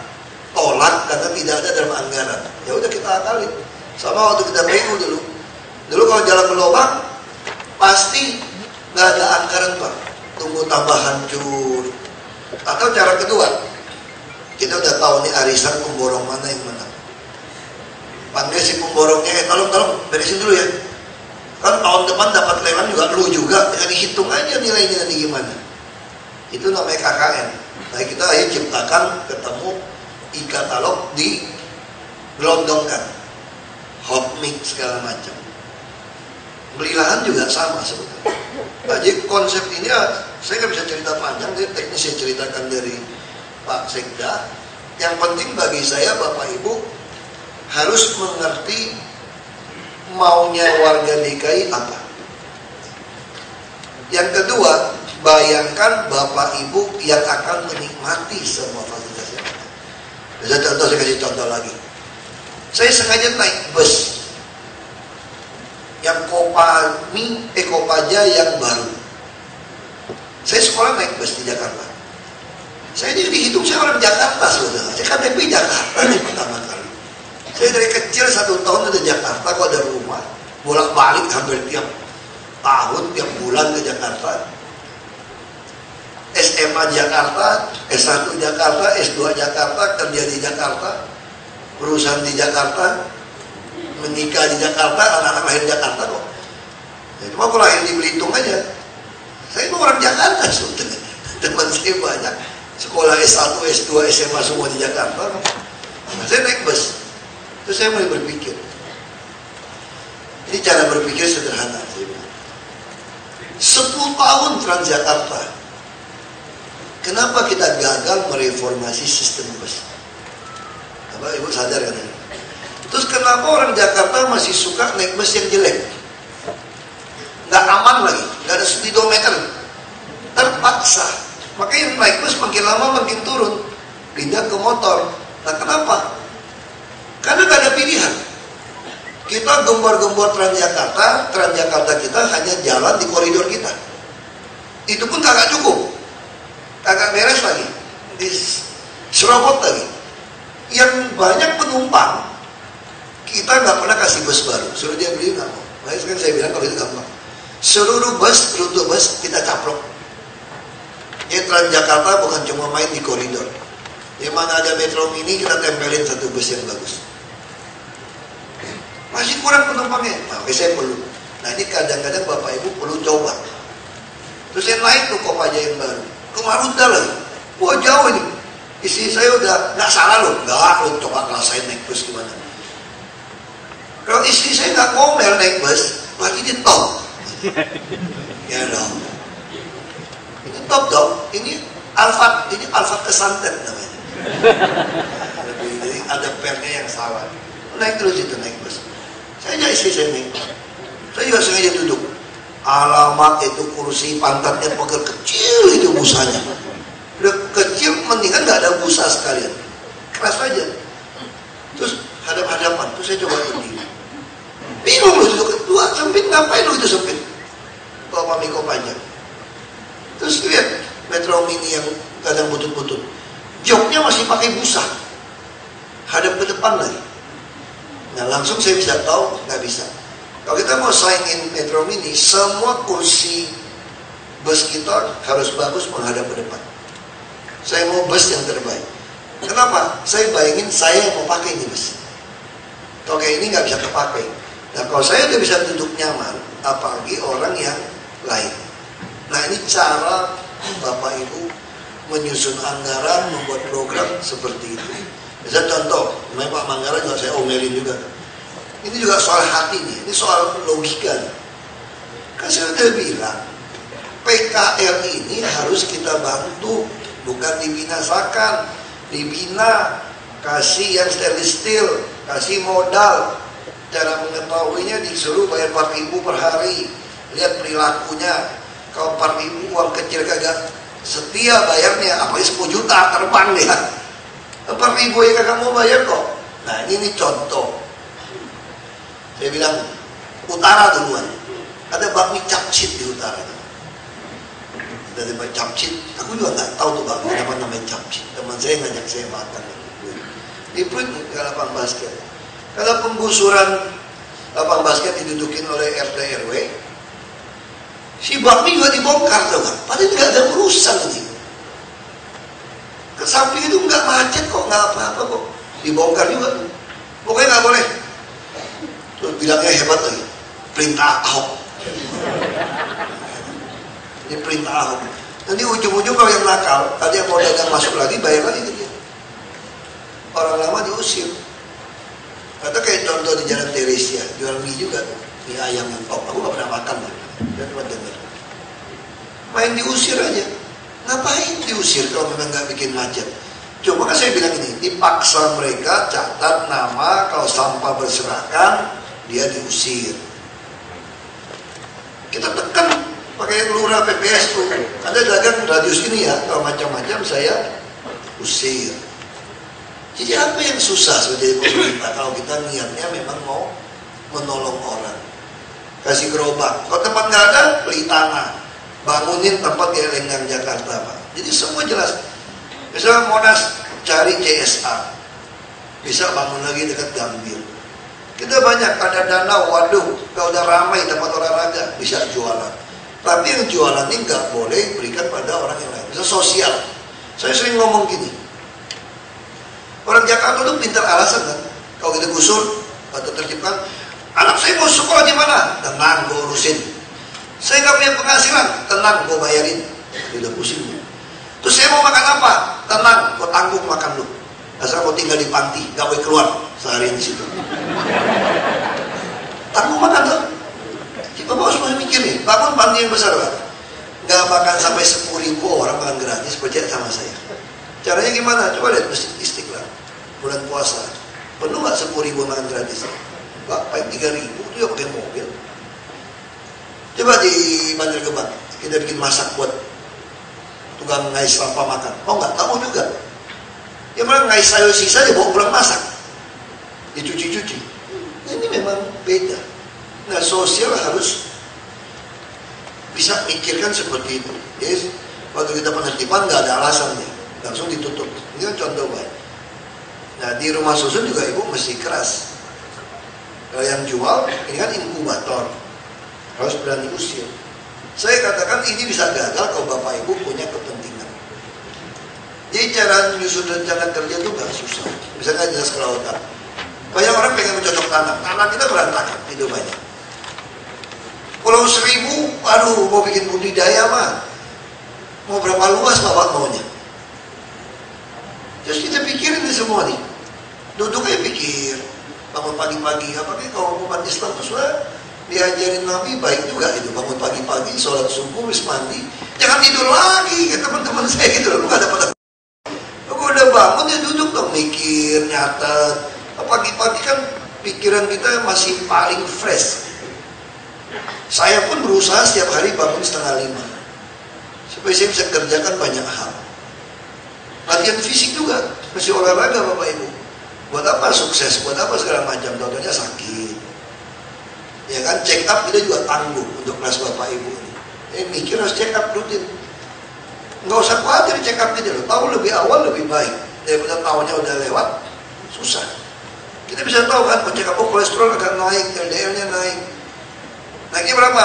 tolak karena tidak ada dalam anggaran. Ya udah kita akalin. Sama waktu kita PU dulu. Dulu kalau jalan berlobang pasti nggak ada anggaran pak. Tunggu tambah hancur. Atau cara kedua, kita udah tahu nih arisan pemborong mana yang menang. Panggil si pemborongnya, tolong beresin dulu ya. Kan tahun depan dapat lelang juga, lu juga, ya dihitung aja nilainya nanti gimana. Itu namanya KKN. Nah kita akhirnya ciptakan, ketemu e-katalog di gelondongkan, hot mix segala macam. Beli lahan juga sama sebetulnya. Nah, jadi konsep ini saya nggak bisa cerita panjang, jadi teknis saya ceritakan dari Pak Sekda. Yang penting bagi saya Bapak Ibu harus mengerti maunya warga DKI apa. Yang kedua, bayangkan Bapak Ibu yang akan menikmati semua fasilitas yang ada. Saya kasih contoh lagi. Saya sengaja naik bus yang Kopaja yang baru. Saya sekolah naik bus di Jakarta. Saya ini dihitung saya orang Jakarta saudara. Saya KTP Jakarta nih pertama kali. Saya dari kecil 1 tahun di Jakarta, kalau ada rumah, bolak-balik hampir tiap tahun, tiap bulan ke Jakarta. SMA Jakarta, S1 Jakarta, S2 Jakarta, kerja di Jakarta, perusahaan di Jakarta, menikah di Jakarta, anak-anak lahir di Jakarta kok. Ya, cuma kalau lahir di Belitung aja. Saya mau orang Jakarta sebetulnya. Teman saya banyak, sekolah S1, S2, SMA semua di Jakarta. Nah, saya naik bus. Terus saya mulai berpikir, ini cara berpikir sederhana. 10 tahun Transjakarta, kenapa kita gagal mereformasi sistem bus? Bapak Ibu sadar kan? Terus kenapa orang Jakarta masih suka naik bus yang jelek? Nggak aman lagi, nggak ada speedometer, terpaksa. Makanya naik bus makin lama makin turun, pindah ke motor. Nah kenapa? Karena gak ada pilihan. Kita gembor-gembor Transjakarta kita hanya jalan di koridor kita. Itu pun kagak cukup, kagak beres lagi, diserobot lagi. Yang banyak penumpang, kita gak pernah kasih bus baru. Suruh dia beli gak mau. Makanya sekarang saya bilang kalau itu gampang. Seluruh bus, rute bus kita caplok. Jadi Transjakarta bukan cuma main di koridor. Di mana ada Metro Mini kita tempelin satu bus yang bagus. Masih kurang penumpangnya. Nah, oke saya perlu. Nah ini kadang-kadang bapak ibu perlu coba. Terus saya naik ke Kopaja yang baru, ke Marunda lagi. Wah jauh ini. Istri saya udah nggak salah loh, nggak lo coba ngerasain naik bus gimana. Kalau istri saya nggak ngomel naik bus, lagi di top. Ya dong. Ini top dong. Ini Alphard kesantet namanya. Jadi ada pernya yang salah. Naik terus itu naik bus. Saya ajak istri saya naik. Saya juga sengaja duduk. Alamat itu kursi pantatnya pegel kecil itu busanya. Udah kecil mendingan nggak ada busa sekalian. Keras aja. Terus hadap-hadapan. Terus saya coba berdiri. Bingung loh duduk kedua sempit, ngapain lo itu sempit? Bawa Miko panjang. Terus lihat Metro Mini yang kadang butut-butut. Joknya masih pakai busa. Hadap ke depan lagi. Nah langsung saya bisa tahu nggak bisa. Kalau kita mau saingin Metro Mini, semua kursi bus kita harus bagus menghadap ke depan. Saya mau bus yang terbaik. Kenapa? Saya bayangin saya yang mau pakai ini bus. Kalau kayak ini nggak bisa kepakai. Nah kalau saya udah bisa duduk nyaman, apalagi orang yang lain. Nah ini cara Bapak Ibu menyusun anggaran, membuat program seperti itu. Misalnya contoh, namanya Pak Manggara juga saya omelin juga. Ini juga soal hati nih, ini soal logika nih. Kan saya udah bilang, PKL ini harus kita bantu, bukan dibinasakan. Dibina, kasih yang stainless steel, kasih modal. Cara mengetahuinya disuruh bayar 4.000 per hari. Lihat perilakunya. Kalau 4.000 uang kecil kagak setia bayarnya, apalagi 10 juta terbang dia. 4.000 ya kagak mau bayar kok. Nah ini contoh. Saya bilang utara duluan. Ada bakmi capcit di utara. Dari capcit, aku juga nggak tahu tuh bakmi apa namanya capcit. Teman saya ngajak saya makan. Di Pluit ke lapang basket. Kalau penggusuran lapang basket didudukin oleh RT RW, si bakmi juga dibongkar tuh kan. Padahal nggak ada urusan ini. Ke samping itu nggak macet kok, nggak apa-apa kok. Dibongkar juga tuh. Pokoknya nggak boleh. Terus bilangnya hebat lagi. Perintah Ahok. Ini perintah Ahok. Nanti ujung-ujung kalau yang nakal, tadi yang mau dagang masuk lagi, bayar lagi ke dia. Orang lama diusir. Atau kayak contoh di Jalan Teresia, jual mie juga tuh. Mie ayam yang top. Aku gak pernah makan loh. Dan cuma dengar. Main diusir aja. Ngapain diusir kalau memang gak bikin macet? Cuma kan saya bilang ini, dipaksa mereka catat nama, kalau sampah berserakan, dia diusir. Kita tekan pakai lurah PPS tuh. Ada dagang radius ini ya, kalau macam-macam saya usir. Jadi apa yang susah sebagai pemerintah kalau kita niatnya memang mau menolong orang? Kasih gerobak. Kalau tempat nggak ada, beli tanah. Bangunin tempat kayak Lenggang Jakarta, Pak. Jadi semua jelas. Misalnya Monas cari CSA. Bisa bangun lagi dekat Gambir. Kita banyak, ada danau, waduh. Kalau udah ramai tempat olahraga, bisa jualan. Tapi yang jualan ini nggak boleh berikan pada orang yang lain. Bisa sosial. Saya sering ngomong gini. Orang Jakarta tuh pintar alasan kan. Kalau kita gusur atau tertibkan, anak saya mau sekolah di mana? Tenang, gue urusin. Saya nggak punya penghasilan, tenang, gue bayarin. Tidak pusing. Terus saya mau makan apa? Tenang, gue tanggung makan lu. Asal gue tinggal di panti, gak boleh keluar seharian di situ. Tanggung makan tuh. Kita harus mikir nih, bangun panti yang besar kan. Gak makan sampai 10.000 orang makan gratis, percaya sama saya. Caranya gimana? Coba lihat Masjid Istiqlal bulan puasa. Penuh nggak 10.000 makan gratis? Pak, paling 3.000 dia pakai mobil. Coba di Banjar Gebang kita bikin masak buat tukang ngais sampah makan. Oh nggak tahu juga. Ya malah ngais sayur sisa dia bawa pulang masak, dicuci-cuci. Ini memang beda. Nah sosial harus bisa mikirkan seperti itu. Jadi waktu kita penertiban nggak ada alasannya. Langsung ditutup. Ini kan contoh baik. Nah di rumah susun juga ibu mesti keras. Kalau yang jual ini kan inkubator, harus berani usir. Saya katakan ini bisa gagal kalau bapak ibu punya kepentingan. Jadi cara menyusun rencana kerja itu gak susah. Misalnya jelas kelautan. Banyak orang pengen mencocok tanam. Tanam kita berantakan, itu banyak. Pulau Aduh, mau bikin budidaya mah, mau berapa luas Bapak maunya? Terus kita pikirin ini semua nih. Duduk aja pikir, bangun pagi-pagi. Apalagi kalau umat Islam itu sudah diajarin Nabi baik juga itu. Bangun pagi-pagi, sholat subuh, habis mandi, jangan tidur lagi. Kayak teman-teman saya gitu loh, lu gak dapat. Lu udah bangun ya duduk dong, mikir, nyatet. Pagi-pagi kan pikiran kita masih paling fresh. Saya pun berusaha setiap hari bangun 4:30 supaya saya bisa kerjakan banyak hal. Latihan fisik juga, masih olahraga Bapak Ibu. Buat apa sukses, buat apa segala macam, contohnya sakit. Ya kan, check up kita juga tangguh untuk kelas Bapak Ibu ini. Mikir harus check up rutin. Nggak usah khawatir check up gitu loh. Tahu lebih awal lebih baik. Daripada tahunnya udah lewat, susah. Kita bisa tahu kan, check up kolesterol akan naik, LDL-nya naik. Naiknya berapa?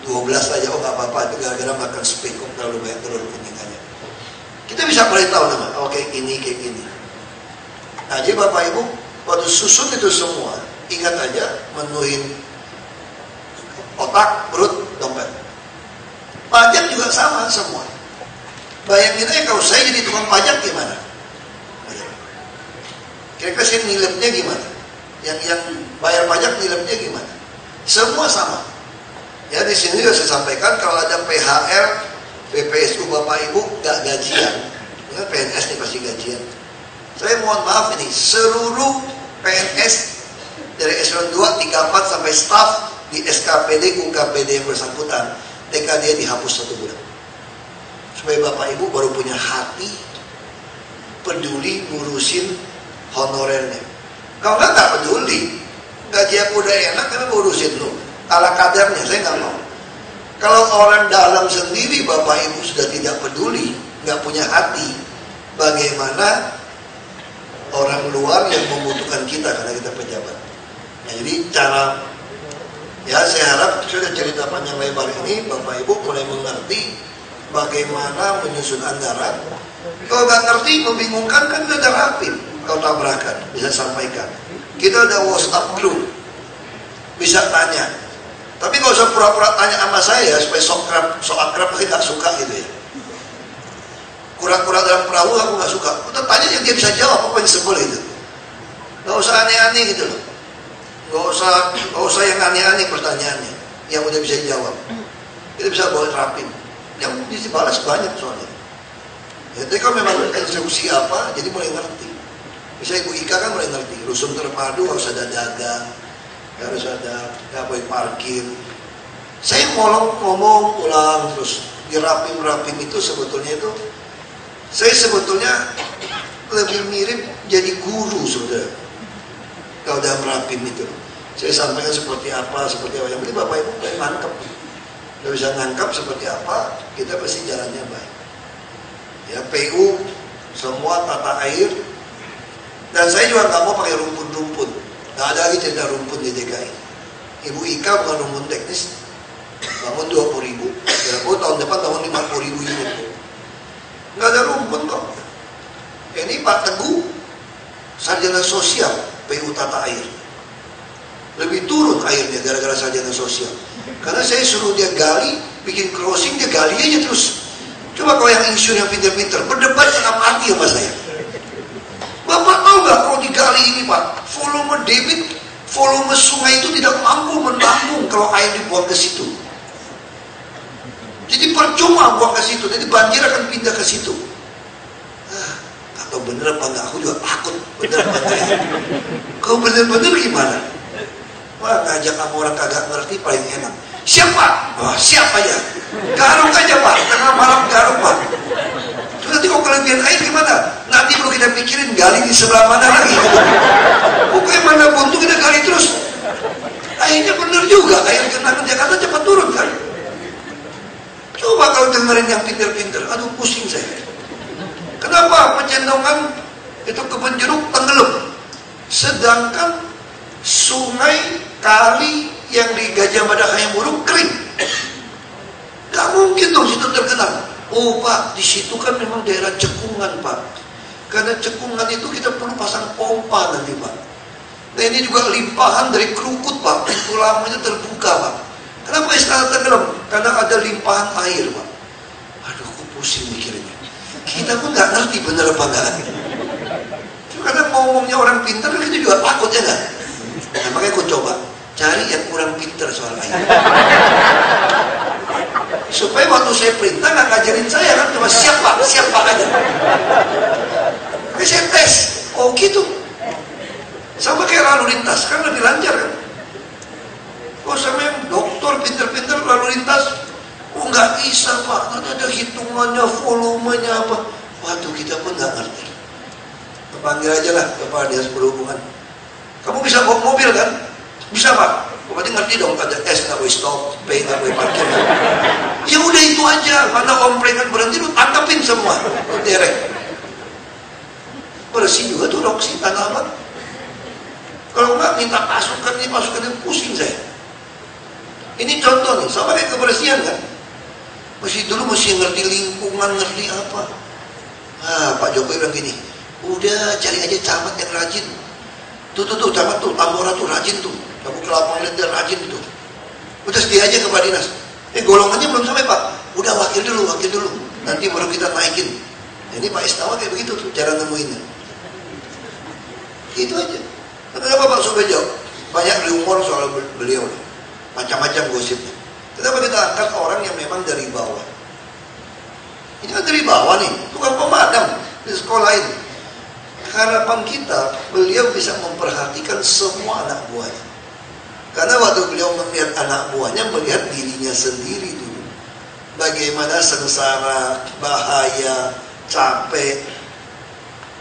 12 aja, oh nggak apa-apa. Itu gara-gara makan steak, kok terlalu banyak telur kuningannya. Kita bisa mulai tahu nama, oh kayak gini, kayak gini. Nah, jadi Bapak Ibu, waktu susun itu semua, ingat aja, menuhin otak, perut, dompet. Pajak juga sama semua. Bayangin aja kalau saya jadi tukang pajak gimana? Kira-kira saya nilainya gimana? Yang bayar pajak nilainya gimana? Semua sama. Ya di sini juga saya sampaikan kalau ada PHR, PPSU Bapak Ibu gak gajian, ya, PNS nih pasti gajian. Saya mohon maaf ini, seluruh PNS dari eselon 2, 3, 4 sampai staf di SKPD, UKPD yang bersangkutan, TK dia dihapus 1 bulan. Supaya Bapak Ibu baru punya hati, peduli ngurusin honorernya. Kalau nggak peduli, gaji aku udah enak, tapi ngurusin lu. Ala kadarnya, saya nggak mau. Kalau orang dalam sendiri Bapak Ibu sudah tidak peduli, nggak punya hati, bagaimana orang luar yang membutuhkan kita karena kita pejabat. Nah, jadi cara, ya saya harap sudah cerita panjang lebar ini Bapak Ibu mulai mengerti bagaimana menyusun anggaran. Kalau nggak ngerti, membingungkan kan udah rapim. Kalau tabrakan bisa sampaikan. Kita ada WhatsApp group, bisa tanya. Tapi nggak usah pura-pura tanya sama saya supaya sok akrab pasti nggak suka gitu ya. Kura-kura dalam perahu aku nggak suka. Udah tanya yang dia bisa jawab, apa yang sebel itu. Nggak usah aneh-aneh gitu loh. Nggak usah yang aneh-aneh pertanyaannya, yang udah bisa dijawab. Kita bisa bawa rapin. Yang dibalas banyak soalnya. Ya, tapi kalau memang instruksi apa, jadi mulai ngerti. Misalnya Ibu Ika kan mulai ngerti. Rusum terpadu harus ada dagang, harus ada nggak boleh parkir. Saya ngomong ulang terus dirapim itu sebetulnya itu. Saya sebetulnya lebih mirip jadi guru sudah. Kalau dalam rapim itu, saya sampaikan seperti apa. Yang penting Bapak Ibu udah nangkep. Udah bisa nangkep seperti apa, kita pasti jalannya baik. Ya PU, semua tata air. Dan saya juga nggak mau pakai rumput-rumput. Nggak ada lagi cerita rumput di DKI. Ibu Ika bukan rumput teknis, bangun 20.000. Ya, tahun depan bangun 50.000 unit. Nggak ada rumput kok. Ini Pak Teguh, sarjana sosial, PU tata air. Lebih turun airnya gara-gara sarjana sosial. Karena saya suruh dia gali, bikin crossing, dia gali aja terus. Coba kalau yang insur yang pinter-pinter, berdebat setengah mati sama saya. Bapak tahu nggak kalau digali ini Pak, volume debit, volume sungai itu tidak mampu menampung kalau air dibuang ke situ. Jadi percuma buang ke situ, jadi banjir akan pindah ke situ. Atau bener apa enggak, aku juga takut. Bener apa enggak? Kalau bener-bener gimana? Wah, ngajak sama orang kagak ngerti paling enak. Siapa? Wah, siapa ya? Garuk aja Pak, tengah malam garuk Pak. Terus nanti kalau kelebihan air gimana? Nanti perlu kita pikirin gali di sebelah mana lagi. Pokoknya mana buntu kita gali terus. Akhirnya bener juga, air genangan Jakarta cepat turun kan? Coba kalau dengerin yang pinter-pinter, aduh pusing saya. Kenapa Pecendongan itu kebun jeruk tenggelam, sedangkan sungai, kali yang di Gajah Mada Hayamuruk kering? Gak mungkin dong situ tergenang. Oh Pak, di situ kan memang daerah cekungan Pak. Karena cekungan itu kita perlu pasang pompa nanti Pak. Nah ini juga limpahan dari Krukut Pak. Pintu lamanya terbuka Pak. Kenapa istana tenggelam? Karena ada limpahan air, Pak. Aduh, aku pusing mikirnya. Kita pun nggak ngerti bener apa enggak. Karena ngomongnya orang pintar, kita juga takut ya nggak? Nah, makanya aku coba cari yang kurang pintar soal air. Supaya waktu saya perintah nggak ngajarin saya kan, cuma siap pak aja. Saya tes, oh gitu. Sama kayak lalu lintas, kan lebih lancar kan. Oh sama yang dokter pintar-pintar lalu lintas, oh nggak bisa pak, nanti ada hitungannya, volumenya apa. Waduh, kita pun nggak ngerti. Panggil aja lah kepala dinas perhubungan. Kamu bisa bawa mobil kan? Bisa pak. Berarti ngerti dong, ada S nggak boleh stop, P nggak boleh parkir. Ya udah itu aja. Mana omprengan berhenti, lu tangkapin semua, lu derek. Bersih juga tuh roksi tanah abang. Kalau nggak minta pasukan ini pusing saya. Ini contoh nih, sama kayak kebersihan kan. Mesti ngerti lingkungan, ngerti apa. Ah, Pak Jokowi bilang gini, udah cari aja camat yang rajin. Tuh camat tuh, Tambora tuh rajin tuh. Kamu ke lapangan lihat dia rajin tuh. Udah sedia aja ke Pak Dinas. Golongannya belum sampai Pak. Udah wakil dulu. Nanti baru kita naikin. Ini Pak Istawa kayak begitu tuh cara nemuinnya. Itu aja. Kenapa Pak Subejo? Banyak rumor soal beliau. Macam-macam gosipnya. Kenapa kita angkat orang yang memang dari bawah? Ini kan dari bawah nih, tukang pemadam di sekolah ini. Harapan kita, beliau bisa memperhatikan semua anak buahnya. Karena waktu beliau melihat anak buahnya, melihat dirinya sendiri dulu. Bagaimana sengsara, bahaya, capek,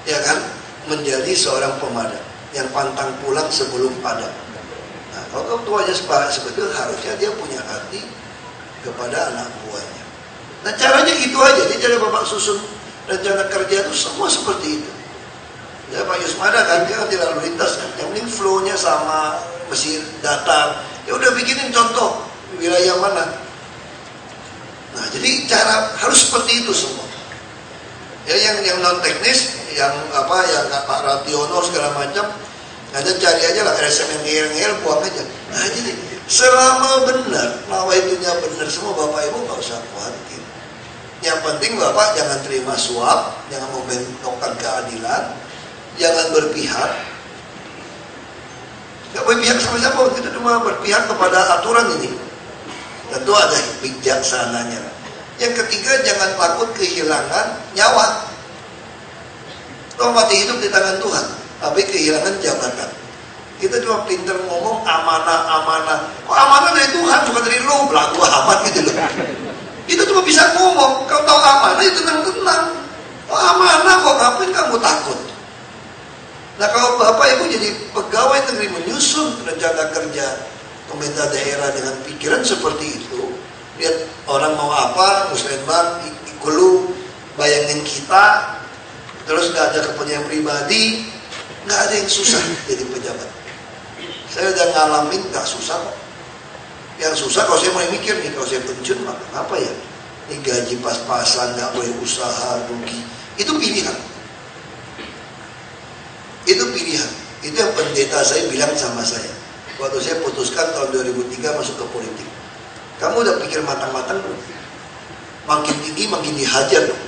ya kan, menjadi seorang pemadam yang pantang pulang sebelum padam. Nah, kalau tuanya seperti itu, harusnya dia punya hati kepada anak buahnya. Nah, caranya itu aja. Jadi cara Bapak susun rencana kerja itu semua seperti itu. Ya Pak Yusmada kan, dia kan di lalu lintas kan. Yang penting flow-nya sama, Mesir, datar. Ya udah bikinin contoh wilayah mana. Nah, jadi cara harus seperti itu semua. Ya yang non teknis, yang Pak Rationo segala macam, ada cari aja lah RSM yang ngel buang aja. Nah, jadi selama benar, nawaitunya benar semua, Bapak Ibu nggak usah khawatir. Yang penting Bapak jangan terima suap, jangan membentokkan keadilan, jangan berpihak. Gak berpihak sama siapa, kita cuma berpihak kepada aturan ini. Tentu ada bijaksananya. Yang ketiga, jangan takut kehilangan nyawa. Kalau mati hidup di tangan Tuhan, tapi kehilangan jabatan. Kita cuma pinter ngomong amanah. Kok amanah dari Tuhan, bukan dari lo, belagu amat gitu loh. Kita cuma bisa ngomong, kau tahu amanah itu tenang-tenang. Oh amanah kok, ngapain kamu takut? Nah kalau Bapak Ibu jadi pegawai negeri menyusun rencana kerja pemerintah daerah dengan pikiran seperti itu, lihat orang mau apa, muslimbang, ikulu, bayangin kita, terus gak ada kepentingan pribadi, gak ada yang susah jadi pejabat. Saya udah ngalamin gak susah kok. Yang susah kalau saya mulai mikir nih, kalau saya pensiun apa ya? Ini gaji pas-pasan, gak boleh usaha, rugi. Itu pilihan. Itu pilihan. Itu yang pendeta saya bilang sama saya. Waktu saya putuskan tahun 2003 masuk ke politik. Kamu udah pikir matang-matang belum? Makin tinggi makin dihajar dong.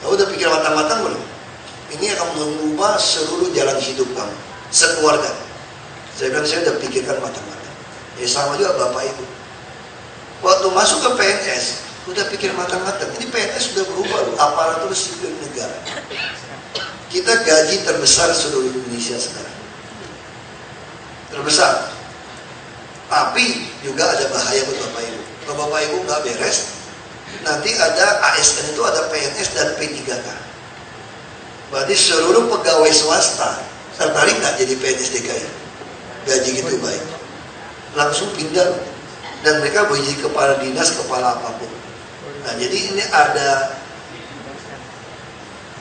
Kamu udah pikir matang-matang belum? Ini akan mengubah seluruh jalan hidup kamu, sekeluarga. Saya bilang saya udah pikirkan matang-matang. Ya sama juga Bapak Ibu. Waktu masuk ke PNS, udah pikir matang-matang. Ini PNS sudah berubah loh, aparatur sipil negara. Kita gaji terbesar seluruh Indonesia sekarang. Terbesar. Tapi juga ada bahaya buat Bapak Ibu. Kalau Bapak Ibu nggak beres, nanti ada ASN itu ada PNS dan P3K. Berarti seluruh pegawai swasta tertarik nggak jadi PNS DKI? Gaji gitu baik. Langsung pindah. Dan mereka boleh jadi kepala dinas, kepala apapun. Nah jadi ini ada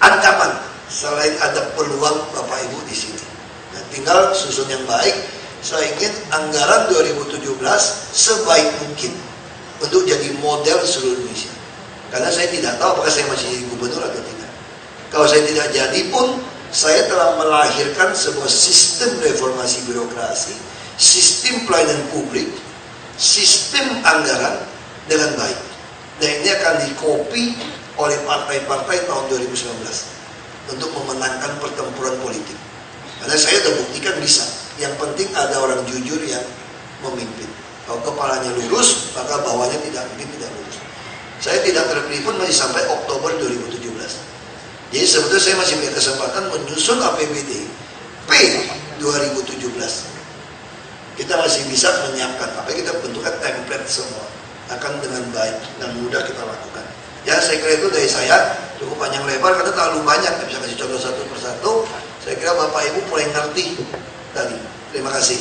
ancaman. Selain ada peluang Bapak Ibu di sini. Nah, tinggal susun yang baik. Saya ingin anggaran 2017 sebaik mungkin untuk jadi model seluruh Indonesia. Karena saya tidak tahu apakah saya masih jadi gubernur atau tidak. Kalau saya tidak jadi pun, saya telah melahirkan sebuah sistem reformasi birokrasi, sistem pelayanan publik, sistem anggaran dengan baik. Dan ini akan dikopi oleh partai-partai tahun 2019 untuk memenangkan pertempuran politik. Karena saya sudah buktikan bisa. Yang penting ada orang jujur yang memimpin. Kalau kepalanya lurus, maka bawahnya mungkin tidak lurus. Saya tidak terpilih pun masih sampai Oktober 2017. Jadi sebetulnya saya masih punya kesempatan menyusun APBD P 2017. Kita masih bisa menyiapkan, apa kita bentukkan template semua. Akan dengan baik dan mudah kita lakukan. Ya saya kira itu dari saya, cukup panjang lebar karena terlalu banyak. Saya bisa kasih contoh satu persatu. Saya kira Bapak Ibu mulai ngerti tadi. Terima kasih.